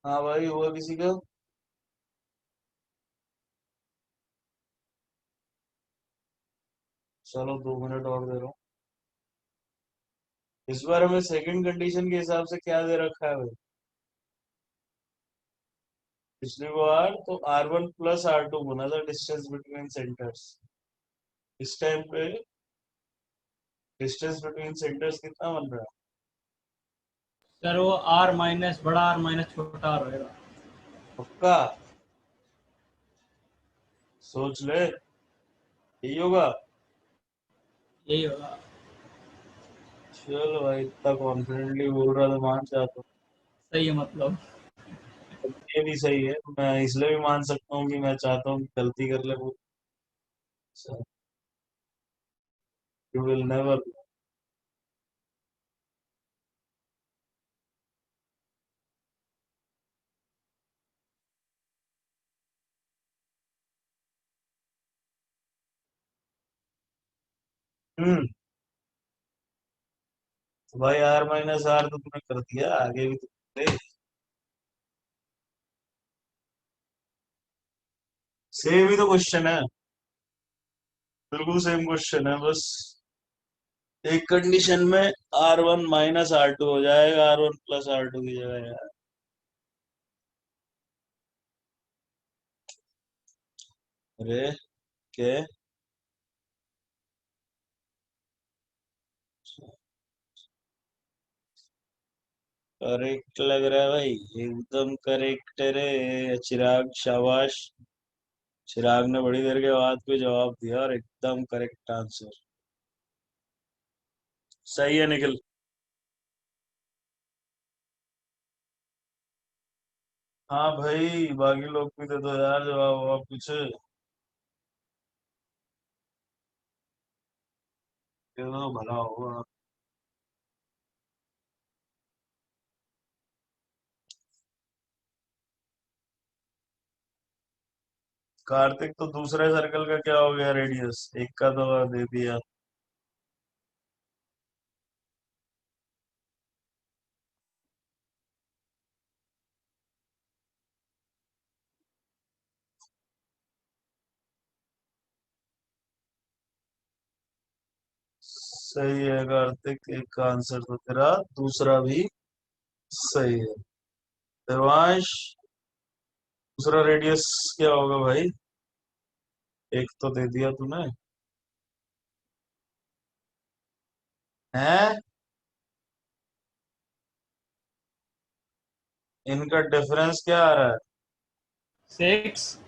हाँ भाई, हुआ किसी का? चलो 2 मिनट और दे रहा हूँ। इस बार हमें सेकंड कंडीशन के हिसाब से क्या दे रखा है भाई? पिछली बार तो R1 प्लस R2 बना था डिस्टेंस बिटवीन सेंटर्स। इस टाइम पे डिस्टेंस बिटवीन सेंटर्स कितना बन रहा है? सर वो आर माइनस बड़ा आर माइनस छोटा आर रहेगा। पक्का? सोच ले, यही होगा। यही होगा। चलो भाई, इतना कॉन्फिडेंटली बोल रहा था, मान जाता हूँ। सही है मतलब। ये भी सही है, मैं इसलिए भी मान सकता हूँ कि मैं चाहता हूँ कि गलती कर ले वो। You will never. हम्म। तो भाई R माइनस R तो तूने कर दिया, आगे भी तो दे। सेम ही तो क्वेश्चन है, बिल्कुल सेम क्वेश्चन है, बस एक कंडीशन में R1 माइनस R2 हो जाएगा, R1 प्लस R2 की जगह यार। अरे के करेक्ट लग रहा है भाई, एकदम करेक्ट रे चिराग, शाबाश। चिराग ने बड़ी देर के बाद कोई जवाब दिया और एकदम करेक्ट आंसर। सही है निखिल। हाँ भाई, बाकी लोग भी दे दो यार जवाब, ववाब कुछ दे दो भला होगा। कार्तिक, तो दूसरे सर्कल का क्या हो गया रेडियस? एक का तो दे दिया। सही है कार्तिक, एक का आंसर तो तेरा दूसरा भी सही है। देवांश, दूसरा रेडियस क्या होगा भाई? एक तो दे दिया तूने। हैं? इनका डिफरेंस क्या आ रहा है? 6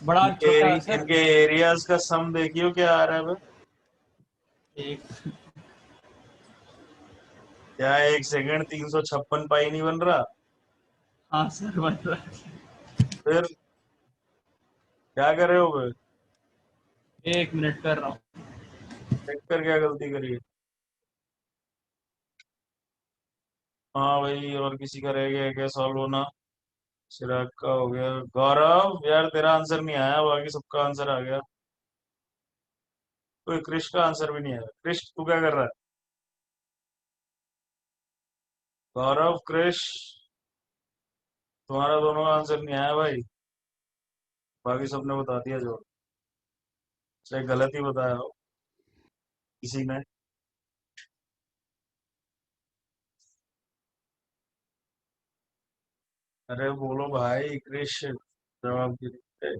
बड़ा आर इनके छोटा आर सर। इनके एरियाज का सम देखियो क्या आ रहा है भाई? एक। क्या 1 सेकंड 356 पाई नहीं बन रहा? हाँ सर बन रहा है। फिर क्या कर रहे हो बे? 1 मिनट कर रहा हूँ। देख कर क्या गलती करी? हाँ भाई, और किसी का रह गया क्या सॉल्व होना? चिराग का हो गया। गौरव यार तेरा आंसर नहीं आया, बाकी सबका आंसर आ गया। कोई क्रिश का आंसर भी नहीं आया। क्रिश तू क्या कर रहा है? गौरव, क्रिश, तुम्हारा दोनों का आंसर नहीं आया भाई। बाकी सबने बता दिया जो, चाहे गलत ही बताया हो किसी ने। अरे बोलो भाई, क्रिश जवाब दे।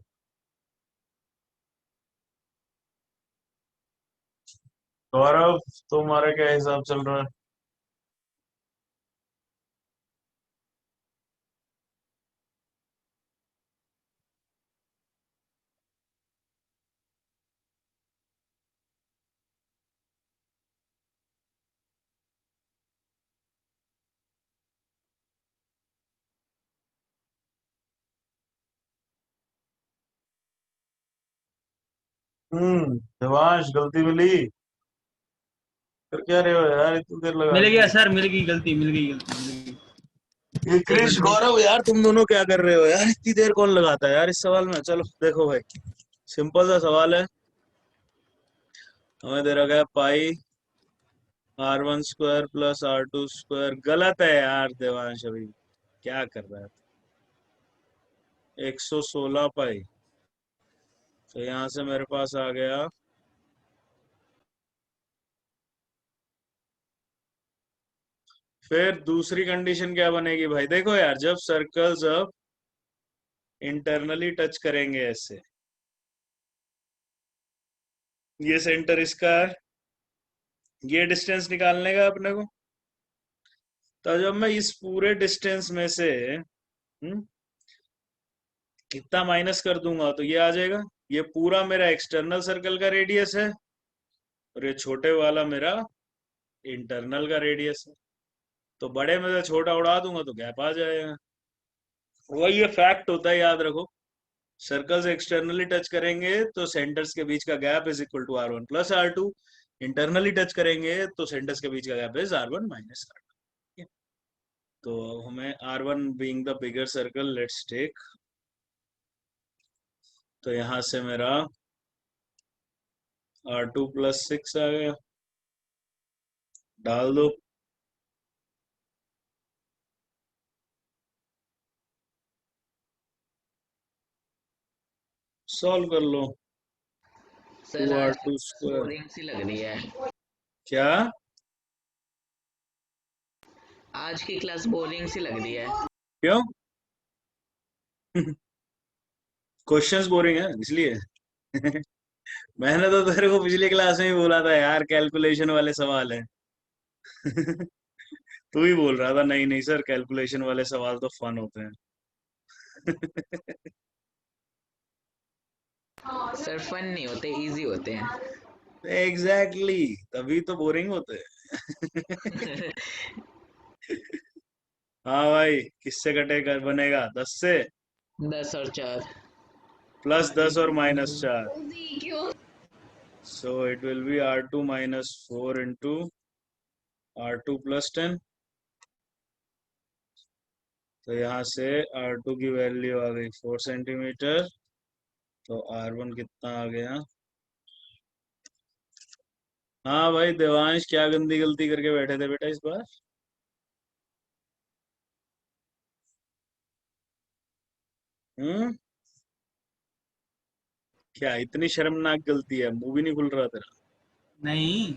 गौरव, तुम्हारा क्या हिसाब चल रहा है? देवांश, गलती मिली? फिर क्या रहे हो यार, इतनी देर लगा मिल गया दी। सर, मिल गई गलती, मिल गई गलती, मिल गई। ये एक क्रिश, मिनट। गौरव यार तुम दोनों क्या कर रहे हो यार? इतनी देर कौन लगाता है यार इस सवाल में? चलो देखो भाई, सिंपल सा सवाल है। हमें दे रखा है पाई r1² प्लस r2²। गलत है यार देवांश, अभी क्या कर रहा है? 116 पाई। तो यहाँ से मेरे पास आ गया फिर दूसरी कंडीशन क्या बनेगी भाई? देखो यार, जब सर्कल्स अब इंटरनली टच करेंगे ऐसे, ये सेंटर इसका है, ये डिस्टेंस निकालने का अपने को। तो जब मैं इस पूरे डिस्टेंस में से कितना माइनस कर दूंगा तो ये आ जाएगा। ये पूरा मेरा एक्सटर्नल सर्कल का रेडियस है और ये छोटे वाला मेरा इंटरनल का रेडियस है। तो बड़े में से छोटा उड़ा दूंगा तो गैप आ जाएगा। वही ये फैक्ट होता है, याद रखो। सर्कल्स एक्सटर्नली टच करेंगे तो सेंटर्स के बीच का gap is equal to r1 plus r2। Internally touch करेंगे तो सेंटर्स के बीच का gap is r1 minus r2। तो हमें r1 being the bigger circle, let's take. तो यहां से मेरा r2 प्लस 6 आ गया, डाल दो। सॉल्व कर लो। सर आज r2²। बोरिंग सी लग रही है। क्या? आज की क्लास बोरिंग सी लग रही है। क्यों? क्वेश्चंस बोरिंग है इसलिए? मैंने तो तेरे को पिछली क्लास में ही बोला था यार, कैलकुलेशन वाले सवाल है। तू ही बोल रहा था नहीं नहीं सर, कैलकुलेशन वाले सवाल तो फन होते हैं। सर फन नहीं होते, इजी होते हैं। एग्जैक्टली तभी तो बोरिंग होते हैं। हाँ भाई, किससे कटेगा बनेगा? 10 से 10 और 4। प्लस 10 और minus 4। So it will be r2 minus 4 into r2 plus 10। तो यहाँ से r2 की वैल्यू आ गई 4 सेंटीमीटर। तो r1 कितना आ गया? हाँ भाई देवांश, क्या गंदी गलती करके बैठे थे बेटा इस बार? हम्म क्या इतनी शर्मनाक गलती है? मुंह भी नहीं खुल रहा तेरा? नहीं,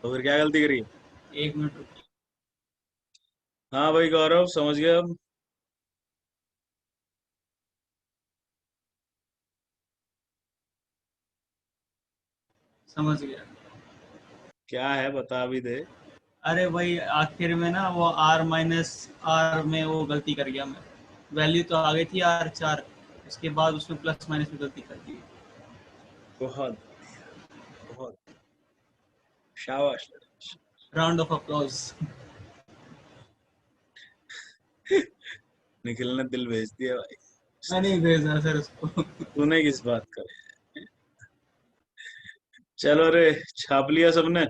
तो फिर क्या गलती करी? 1 मिनट रुको। हाँ भाई गौरव, समझ गया अब? समझ गया। क्या है बता भी दे। अरे भाई आखिर में ना वो r माइनस r में वो गलती कर गया मैं। वैल्यू तो आ गई थी r4, उसके बाद उसमें प्लस माइनस में गलती कर दी। बहुत बहुत शाबाश। Round of applause. निखिल ने दिल भेज दिया भाई। मैं नहीं भेजा सर उसको। तूने किस बात का? चलो रे, छाप लिया सबने।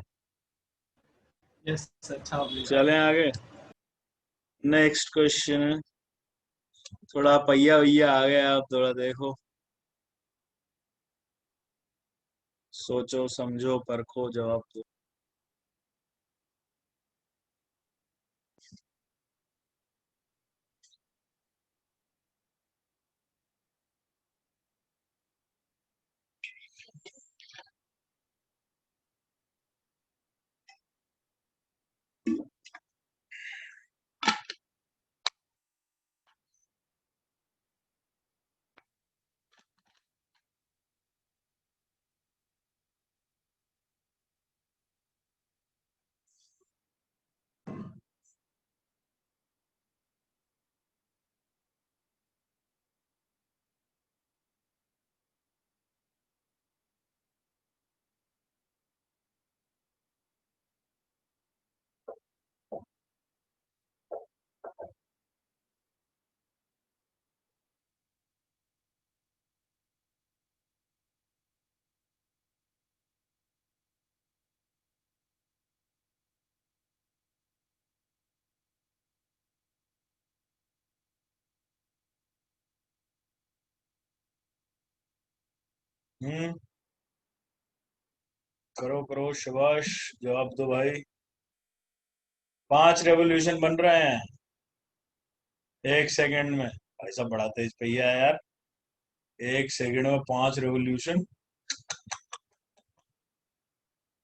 यस सर, छाप लिया। चलें आगे। नेक्स्ट क्वेश्चन है, थोड़ा पहिया वैया आ गया, आप थोड़ा देखो, सोचो समझो परखो जवाब दो। हम्म, करो करो, शाबाश, जवाब दो भाई। 5 रेवोल्यूशन बन रहे हैं 1 सेकंड में। भाई साहब बड़ा तेज पहिया है यार, 1 सेकंड में 5 रेवोल्यूशन।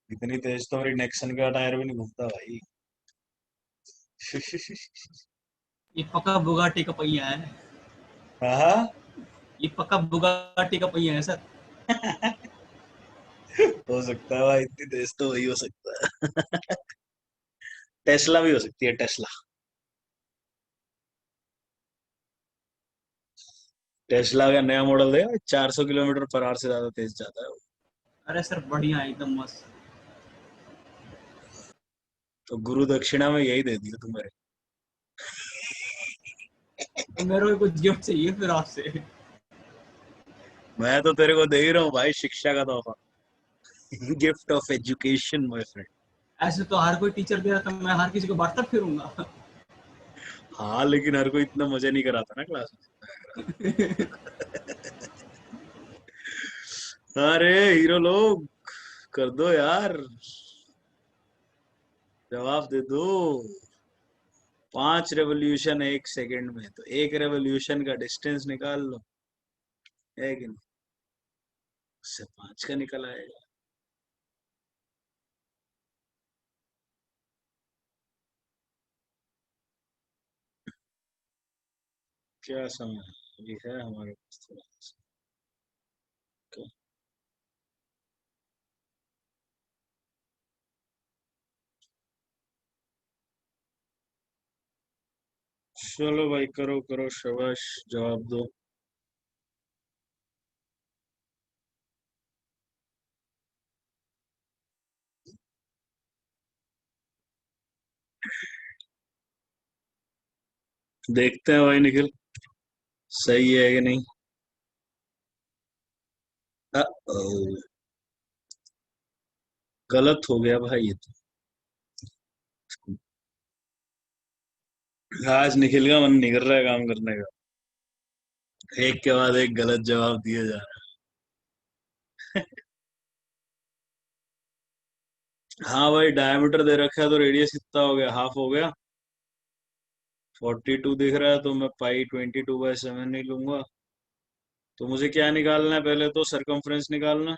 इतनी तेज तो मेरी नेक्सन का टायर भी नहीं घूमता भाई। ये पक्का बुगाटी का पहिया है। हाँ। ये पक्का बुगाटी का पहिया है सर। हो सकता है भाई, इतनी तेज तो वही हो सकता है। टेस्ला भी हो सकती है, टेस्ला। टेस्ला का नया मॉडल है, 400 किलोमीटर पर आवर से ज्यादा तेज जाता है वो। अरे सर बढ़िया, एकदम मस्त। तो गुरु दक्षिणा में यही दे दिया तुम्हारे। तो मेरे को कुछ गिफ्ट चाहिए फिर आपसे। मैं तो तेरे को दे ही रहा हूँ भाई, शिक्षा का तोहफा। Gift of education my friend. ऐसे तो हर कोई टीचर दे रहा था, मैं हर किसी को बांटता फिरूंगा। हाँ, लेकिन हर कोई इतना मजा नहीं कराता ना क्लास में। अरे हीरो लोग, कर दो यार, जवाब दे दो। 5 रेवोल्यूशन 1 सेकंड में, तो एक रेवोल्यूशन का डिस्टेंस निकाल लो, है कि नहीं? उससे 5 का निकल आएगा। क्या समय है? अभी है हमारे पास थोड़ा सा। चलो भाई, करो करो, शाबाश, जवाब दो। देखते हैं भाई निखिल, सही है कि नहीं। ओ, गलत हो गया भाई ये तो। आज निखिल का मन नहीं कर रहा है काम करने का, एक के बाद एक गलत जवाब दिए जा रहा है। हाँ भाई, डायमीटर दे रखा है तो रेडियस कितना हो गया, हाफ हो गया। 42 दिख रहा है, तो मैं पाई 22/7 नहीं लूंगा। तो मुझे क्या निकालना है, पहले तो सरकमफ्रेंस निकालना है।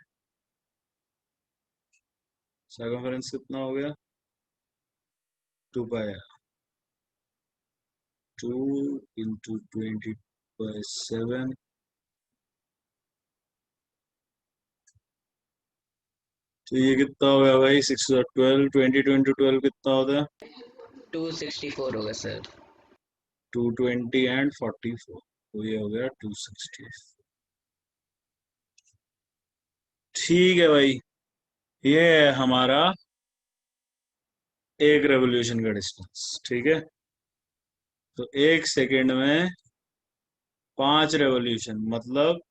सरकमफ्रेंस कितना हो गया, 2 पाई। 2 × 20/7, तो ये कितना हो गया भाई, 6 12, 20 × 12 कितना होता है? 264 होगा सर। 220 एंड 44, तो ये हो गया 260। ठीक है भाई, ये है हमारा एक रेवोल्यूशन का डिस्टेंस, ठीक है। तो 1 सेकेंड में 5 रेवोल्यूशन, मतलब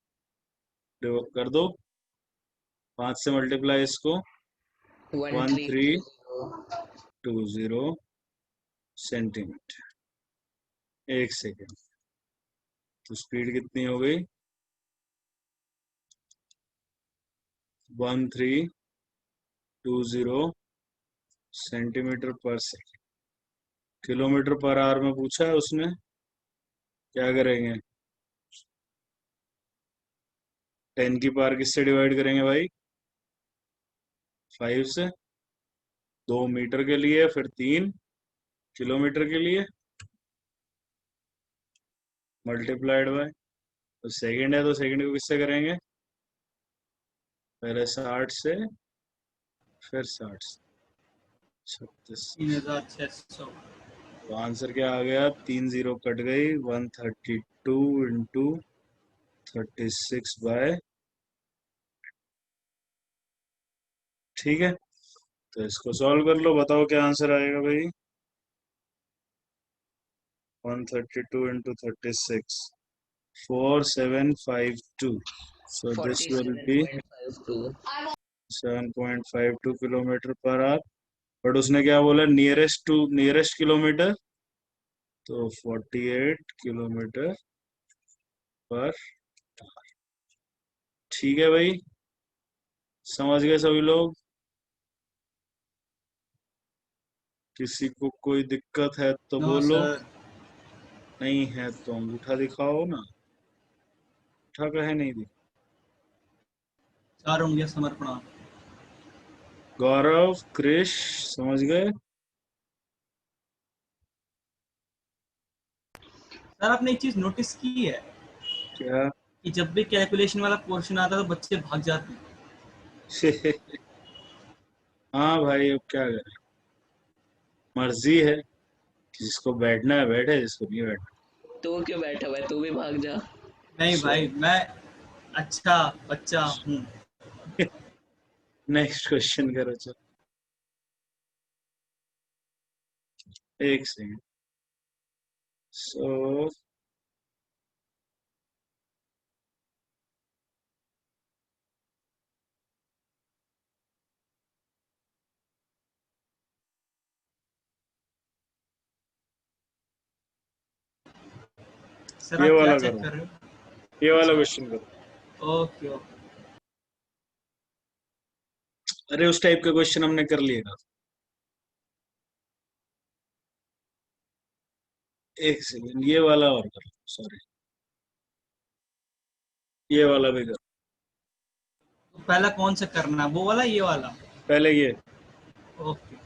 कर दो, 5 से मल्टीप्लाई इसको, 1320 सेंटीमीटर, 1 सेकेंड। तो स्पीड कितनी हो गई? 1320 सेंटीमीटर पर सेकेंड। किलोमीटर पर आवर में पूछा है उसने, क्या करेंगे? 10 की पावर किससे डिवाइड करेंगे भाई? 5 से। 2 मीटर के लिए, फिर 3 किलोमीटर के लिए, मल्टीप्लाइड बाय, तो सेकंड है तो सेकंड को किससे करेंगे? पहले 60 से, फिर 60 से, 36। 3600। तो आंसर क्या आ गया? 3 जीरो कट गई, 132 इंटू 36 बाय, ठीक है। तो इसको सॉल्व कर लो, बताओ क्या आंसर आएगा भाई? 132 into 36, 4752. So this will be 47.52 7.52 kilometre per hour. But उसने क्या बोला? नियरेस्ट टू नियरेस्ट किलोमीटर, तो 48 किलोमीटर पर। ठीक है भाई, समझ गए सभी लोग? किसी को कोई दिक्कत है तो नो बोलो, सर। नहीं है तो अंगूठा दिखाओ ना। अंगूठा कहे नहीं दिखा? 4 उंगलियां समर्पणा। गौरव, क्रिश, समझ गए? सर आपने एक चीज नोटिस की है क्या? कि जब भी कैलकुलेशन वाला पोर्शन आता है तो बच्चे भाग जाते हैं। हाँ भाई, अब क्या करें, मर्जी है, जिसको बैठना है बैठे, जिसको नहीं बैठना। तू क्यों बैठा हुआ है? तू भी भाग जा। नहीं भाई, मैं अच्छा बच्चा हूँ। नेक्स्ट क्वेश्चन करो, चलो। एक सेकंड। सो सर ये आप क्या वाला चेक करो, कर रहे हो? ये वाला अच्छा, क्वेश्चन करो। Okay okay. अरे उस टाइप का क्वेश्चन हमने कर लिया था। एक सेकंड, ये वाला और करो, सॉरी, ये वाला भी करो। तो पहला कौन सा करना है, वो वाला ये वाला? पहले ये। ओके।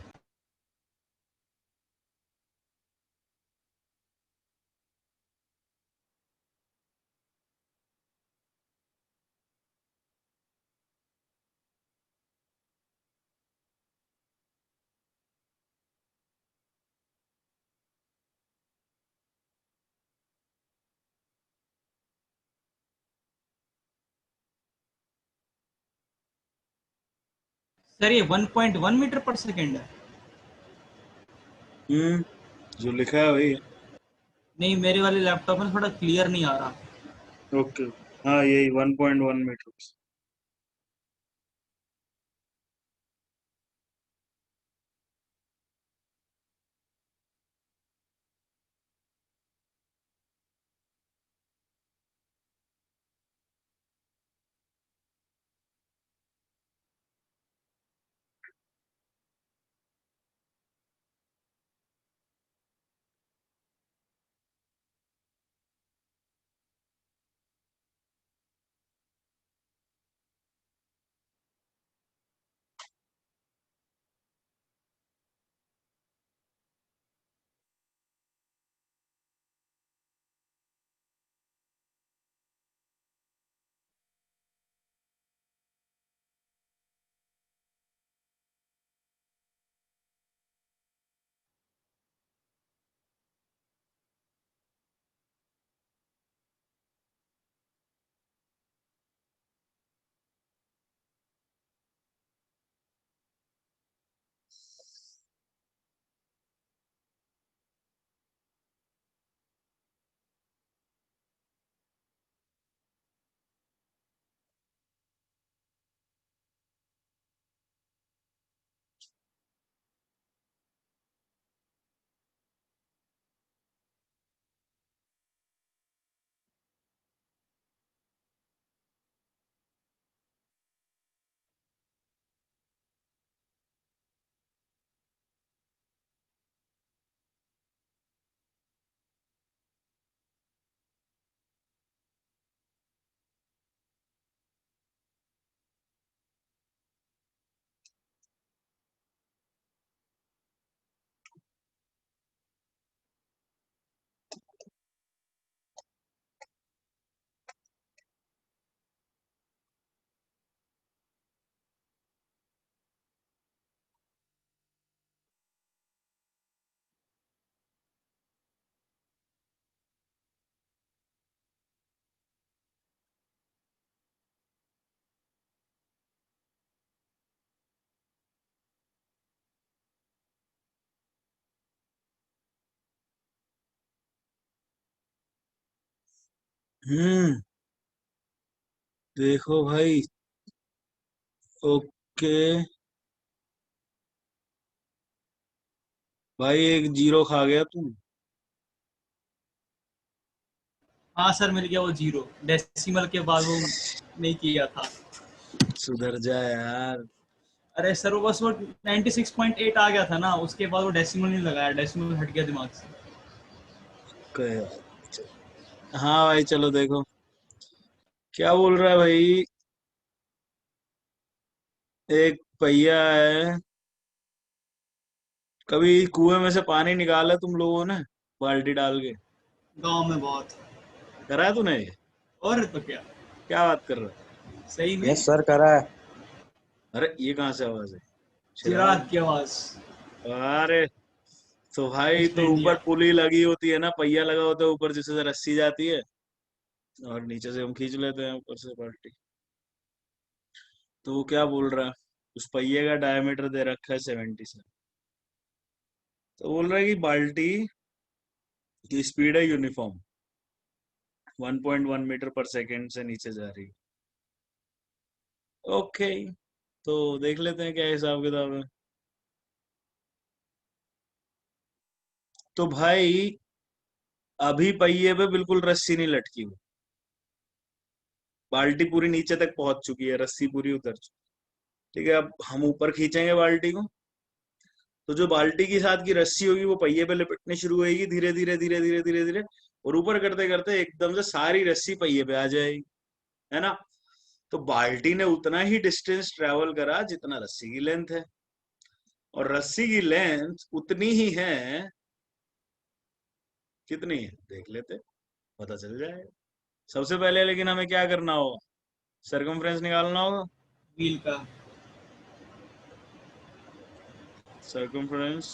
सर ये 1.1 मीटर पर सेकेंड है? जो लिखा है वही है। नहीं, मेरे वाले लैपटॉप में थोड़ा क्लियर नहीं आ रहा। ओके, हाँ यही 1.1 मीटर। हम्म देखो भाई। ओके भाई, एक जीरो खा गया तू। हाँ सर, मिल गया वो जीरो, डेसिमल के बाद वो नहीं किया था। सुधर जा यार। अरे सर, वो बस वो 96.8 आ गया था ना, उसके बाद वो डेसिमल नहीं लगाया, डेसिमल हट गया दिमाग से। कोई बात नहीं, चलो। हाँ भाई चलो देखो क्या बोल रहा है भाई। एक पहिया है, कभी कुएं में से पानी निकाला तुम लोगों ने बाल्टी डाल के? गांव में बहुत। करा है तूने ये? और तो क्या, क्या बात कर रहा है? सही में। यस सर, करा है। अरे ये कहाँ से आवाज है? चिराग चिराग? की आवाज। अरे तो भाई, मिस्टर तो ऊपर इंडिया। पुली लगी होती है ना, पहिया लगा होता है ऊपर जिससे से रस्सी जाती है, और नीचे से हम खींच लेते हैं ऊपर से बाल्टी। तो वो क्या बोल रहा है, उस पहिए का डायमीटर दे रखा है 70 से। तो बोल रहा है कि बाल्टी की स्पीड है यूनिफॉर्म, 1.1 मीटर पर सेकेंड से नीचे जा रही है। ओके, तो देख लेते हैं क्या हिसाब किताब है। तो भाई अभी पहिए पे बिल्कुल रस्सी नहीं लटकी हुई, बाल्टी पूरी नीचे तक पहुंच चुकी है, रस्सी पूरी उतर चुकी है। ठीक है, अब हम ऊपर खींचेंगे बाल्टी को, तो जो बाल्टी के साथ की रस्सी होगी वो पहिए पे लिपटनी शुरू होगी, धीरे धीरे धीरे धीरे धीरे धीरे, और ऊपर करते करते एकदम से सारी रस्सी पहिए पे आ जाएगी, है ना? तो बाल्टी ने उतना ही डिस्टेंस ट्रेवल करा जितना रस्सी की लेंथ है, और रस्सी की लेंथ उतनी ही है, कितनी है देख लेते, पता चल जाएगा। सबसे पहले लेकिन हमें क्या करना होगा, सरकमफ्रेंस निकालना होगा। व्हील का। सरकमफ्रेंस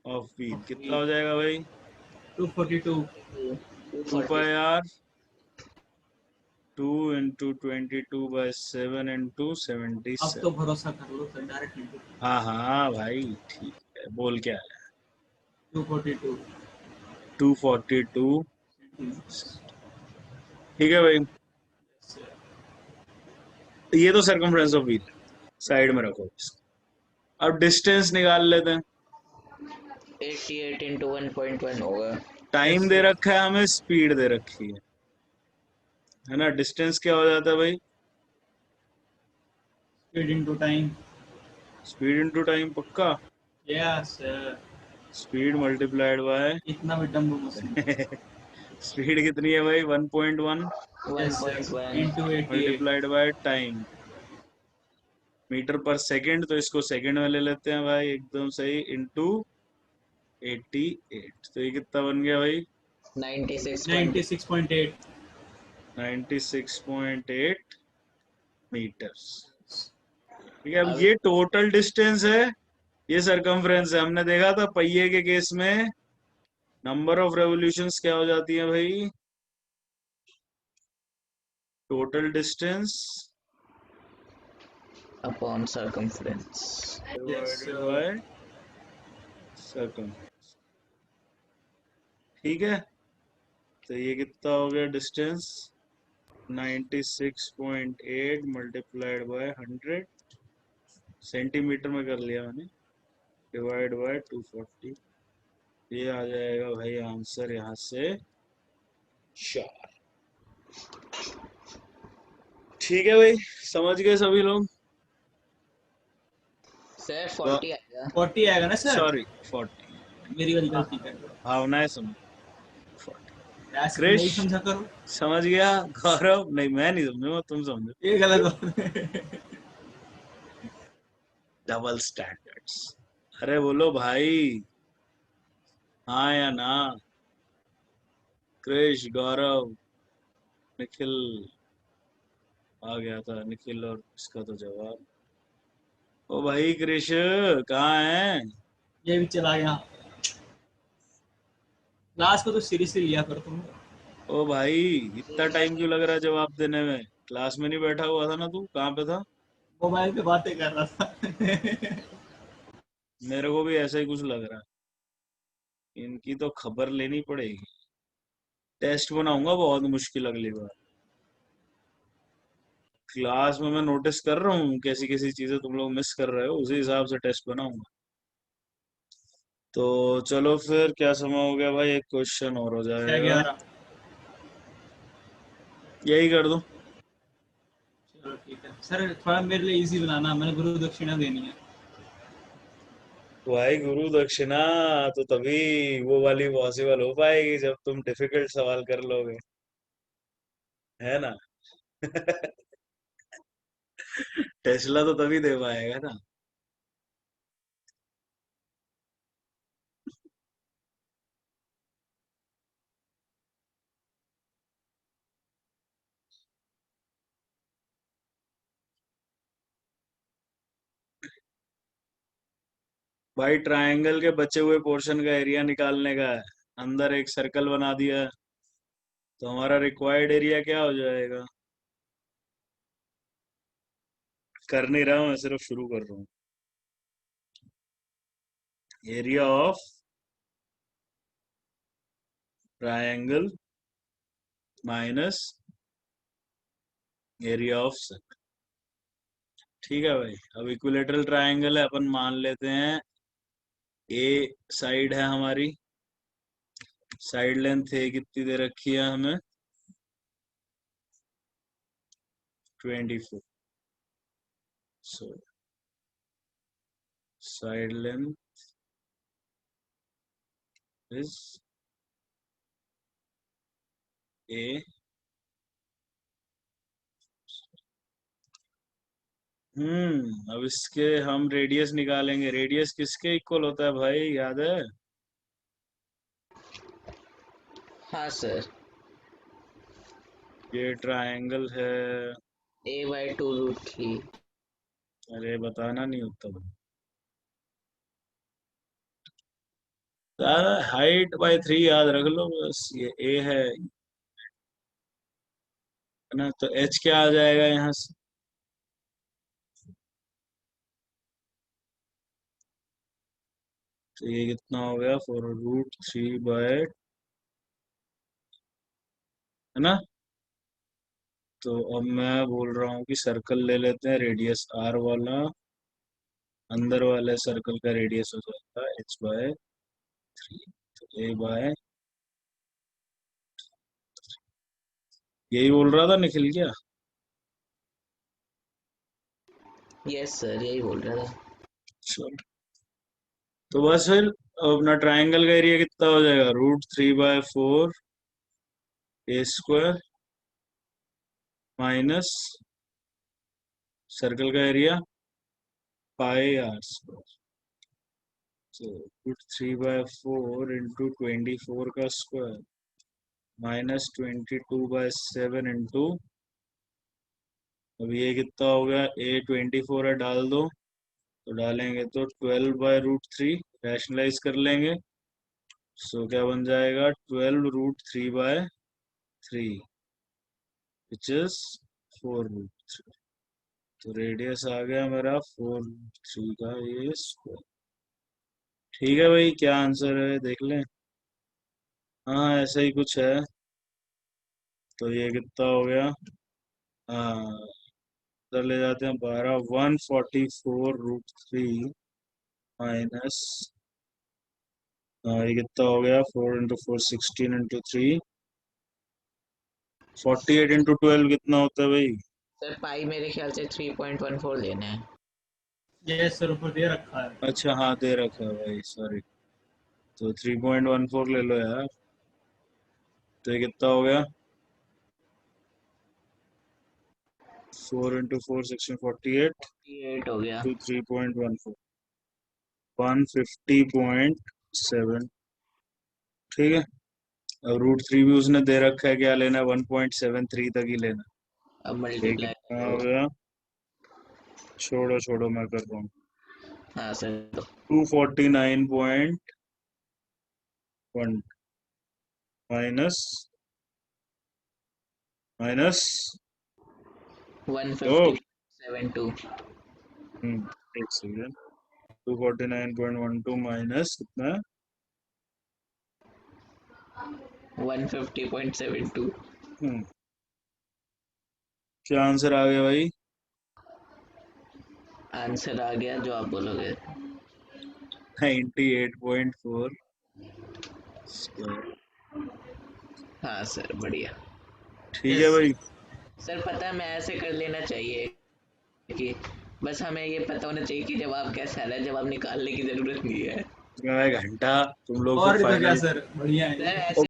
ऑफ व्हील कितना व्हील हो जाएगा भाई? 242। 2 पाई आर 2 इंटू 22/7 इंटू अब तो 77। भरोसा कर लो सर, डायरेक्ट। हाँ हाँ भाई ठीक है, बोल क्या है? 242। 242। ठीक है भाई, ये तो सरकमफ्रेंस ऑफ व्हील साइड में रखो इसको। अब डिस्टेंस निकाल लेते हैं। 88 इंटू 1.1 होगा। टाइम दे रखा है हमें, स्पीड दे रखी है ना? डिस्टेंस क्या हो जाता है भाई? Speed into time. Speed into time, पक्का? Yes sir. Speed multiplied by इतना भी डम्बो मशीन। स्पीड कितनी है भाई? 1.1 yes sir, 1.1 into 88। Multiplied by time, metre पर सेकंड, तो इसको सेकंड में ले लेते हैं भाई, एकदम सही, इंटू 88। तो ये कितना बन गया भाई? 96.8। 96.8। 96.8 मीटर्स। ठीक है, अब अब ये टोटल डिस्टेंस है, ये सरकमफ्रेंस है। हमने देखा था पहिए के केस में नंबर ऑफ रेवोल्यूशंस क्या हो जाती है भाई? Total distance upon circumference. Divided by circumference. ठीक है, तो ये कितना हो गया डिस्टेंस? 96.8 मल्टीप्लाइड बाय 100, सेंटीमीटर में कर लिया मैंने, डिवाइड बाय 240। ये आ जाएगा भाई आंसर यहाँ से 4। ठीक है भाई, समझ गए सभी लोग? सर 40 आएगा। 40 आएगा ना सर? सॉरी 40, मेरी वाली गलती कर लो। भावनाएं समझ। 40। ऐसे क्रिश नहीं समझा करो। समझ गया? गौरव नहीं, मैं नहीं समझूंगा, तुम समझो। ये गलत बात है। Double standards. अरे बोलो भाई, हाँ या ना? क्रिश, गौरव, निखिल आ गया था, निखिल, और इसका तो जवाब। ओ भाई क्रिश कहाँ है? ये भी चला गया। क्लास को तो सीरियसली लिया करो तुम। ओ भाई, इतना टाइम क्यों लग रहा है जवाब देने में? क्लास में नहीं बैठा हुआ था ना तू? कहाँ पे था? मोबाइल पे बातें कर रहा था। मेरे को भी ऐसा ही कुछ लग रहा है, इनकी तो खबर लेनी पड़ेगी। टेस्ट बनाऊंगा बहुत मुश्किल अगली बार। क्लास में मैं नोटिस कर रहा हूँ कैसी कैसी चीजें तुम लोग मिस कर रहे हो, उसी हिसाब से टेस्ट बनाऊंगा। तो चलो फिर, क्या समय हो गया भाई? एक क्वेश्चन और हो जाएगा, 11। यही कर दो। चलो ठीक है सर, थोड़ा मेरे लिए इजी बनाना, मैंने गुरु दक्षिणा देनी है। भाई गुरु दक्षिणा तो तभी वो वाली पॉसिबल हो पाएगी जब तुम डिफिकल्ट सवाल कर लोगे, है ना? टेस्ला तो तभी दे पाएगा ना। भाई ट्रायंगल के बचे हुए पोर्शन का एरिया निकालने का है, अंदर एक सर्कल बना दिया है, तो हमारा रिक्वायर्ड एरिया क्या हो जाएगा? कर नहीं रहा हूं मैं, सिर्फ शुरू कर रहा हूँ। Area of triangle minus area of circle. ठीक है भाई, अब इक्विलेटरल ट्रायंगल है, अपन मान लेते हैं ए साइड है हमारी, साइड लेंथ ए कितनी दे रखी है हमें? 24। So side length is a. अब इसके हम रेडियस निकालेंगे। रेडियस किसके इक्वल होता है भाई, याद है? हाँ सर, ये ट्रायंगल है। a/2√3। अरे बताना नहीं होता भाई। हाइट बाय 3 याद रख लो बस, ये ए है ना? तो एच क्या आ जाएगा यहाँ से? तो ये कितना हो गया? 4√3 है ना? तो अब मैं बोल रहा हूँ कि सर्कल ले लेते हैं, रेडियस आर वाला, अंदर वाले सर्कल का रेडियस हो जाता है h/3। तो a/, यही बोल रहा था निखिल क्या? यस सर, यही बोल रहा था। चलो, तो बस फिर अपना ट्रायंगल का एरिया कितना हो जाएगा? √3/4 a² माइनस सर्कल का एरिया πr²। तो √3/4 इंटू 24 का स्क्वायर माइनस 22/7 इंटू, अब ये कितना हो गया? a 24 है, डाल दो। तो डालेंगे तो 12/√3, रैशनलाइज कर लेंगे। सो क्या बन जाएगा? 12√3/3 विच इज 4√3। तो रेडियस आ गया मेरा 4√3 का ये स्क्वायर। ठीक है भाई, क्या आंसर है देख लें। हाँ ऐसा ही कुछ है। तो ये कितना हो गया? हाँ, इधर ले जाते हैं 12, 144√3 माइनस, ये कितना हो गया? 4 × 4 16 × 3 48 × 12 कितना होता है भाई? सर पाई मेरे ख्याल से 3.14 लेना है। ये सर ऊपर दे रखा है। अच्छा हाँ, दे रखा है भाई, सॉरी। तो 3.14 ले लो यार। तो ये कितना हो गया? 4 × 4 16 48 48 हो गया। to 3.14 150.7। ठीक है, अब √3 भी उसने दे रखा है, क्या लेना है? 1.73 तक ही लेना। अब ये मल्टीप्लाई कितना करो। हो गया? छोड़ो छोड़ो, मैं कर रहा हूँ। हाँ सर, तो 249.1 माइनस माइनस 150.72। एक सेकेंड। 249.12 माइनस कितना? 150.72। हम्म, क्या आंसर आ गया भाई? आंसर आ गया जो आप बोलोगे। 98.4 स्क्वायर। हाँ सर, बढ़िया। ठीक है यस। भाई। सर पता है, मैं ऐसे कर लेना चाहिए कि बस हमें ये पता होना चाहिए कि जवाब कैसा है, जवाब निकालने की जरूरत नहीं है घंटा तुम लोग और फिर नहीं तो क्या फाइनल सर, बढ़िया है सर। ये। ऐसे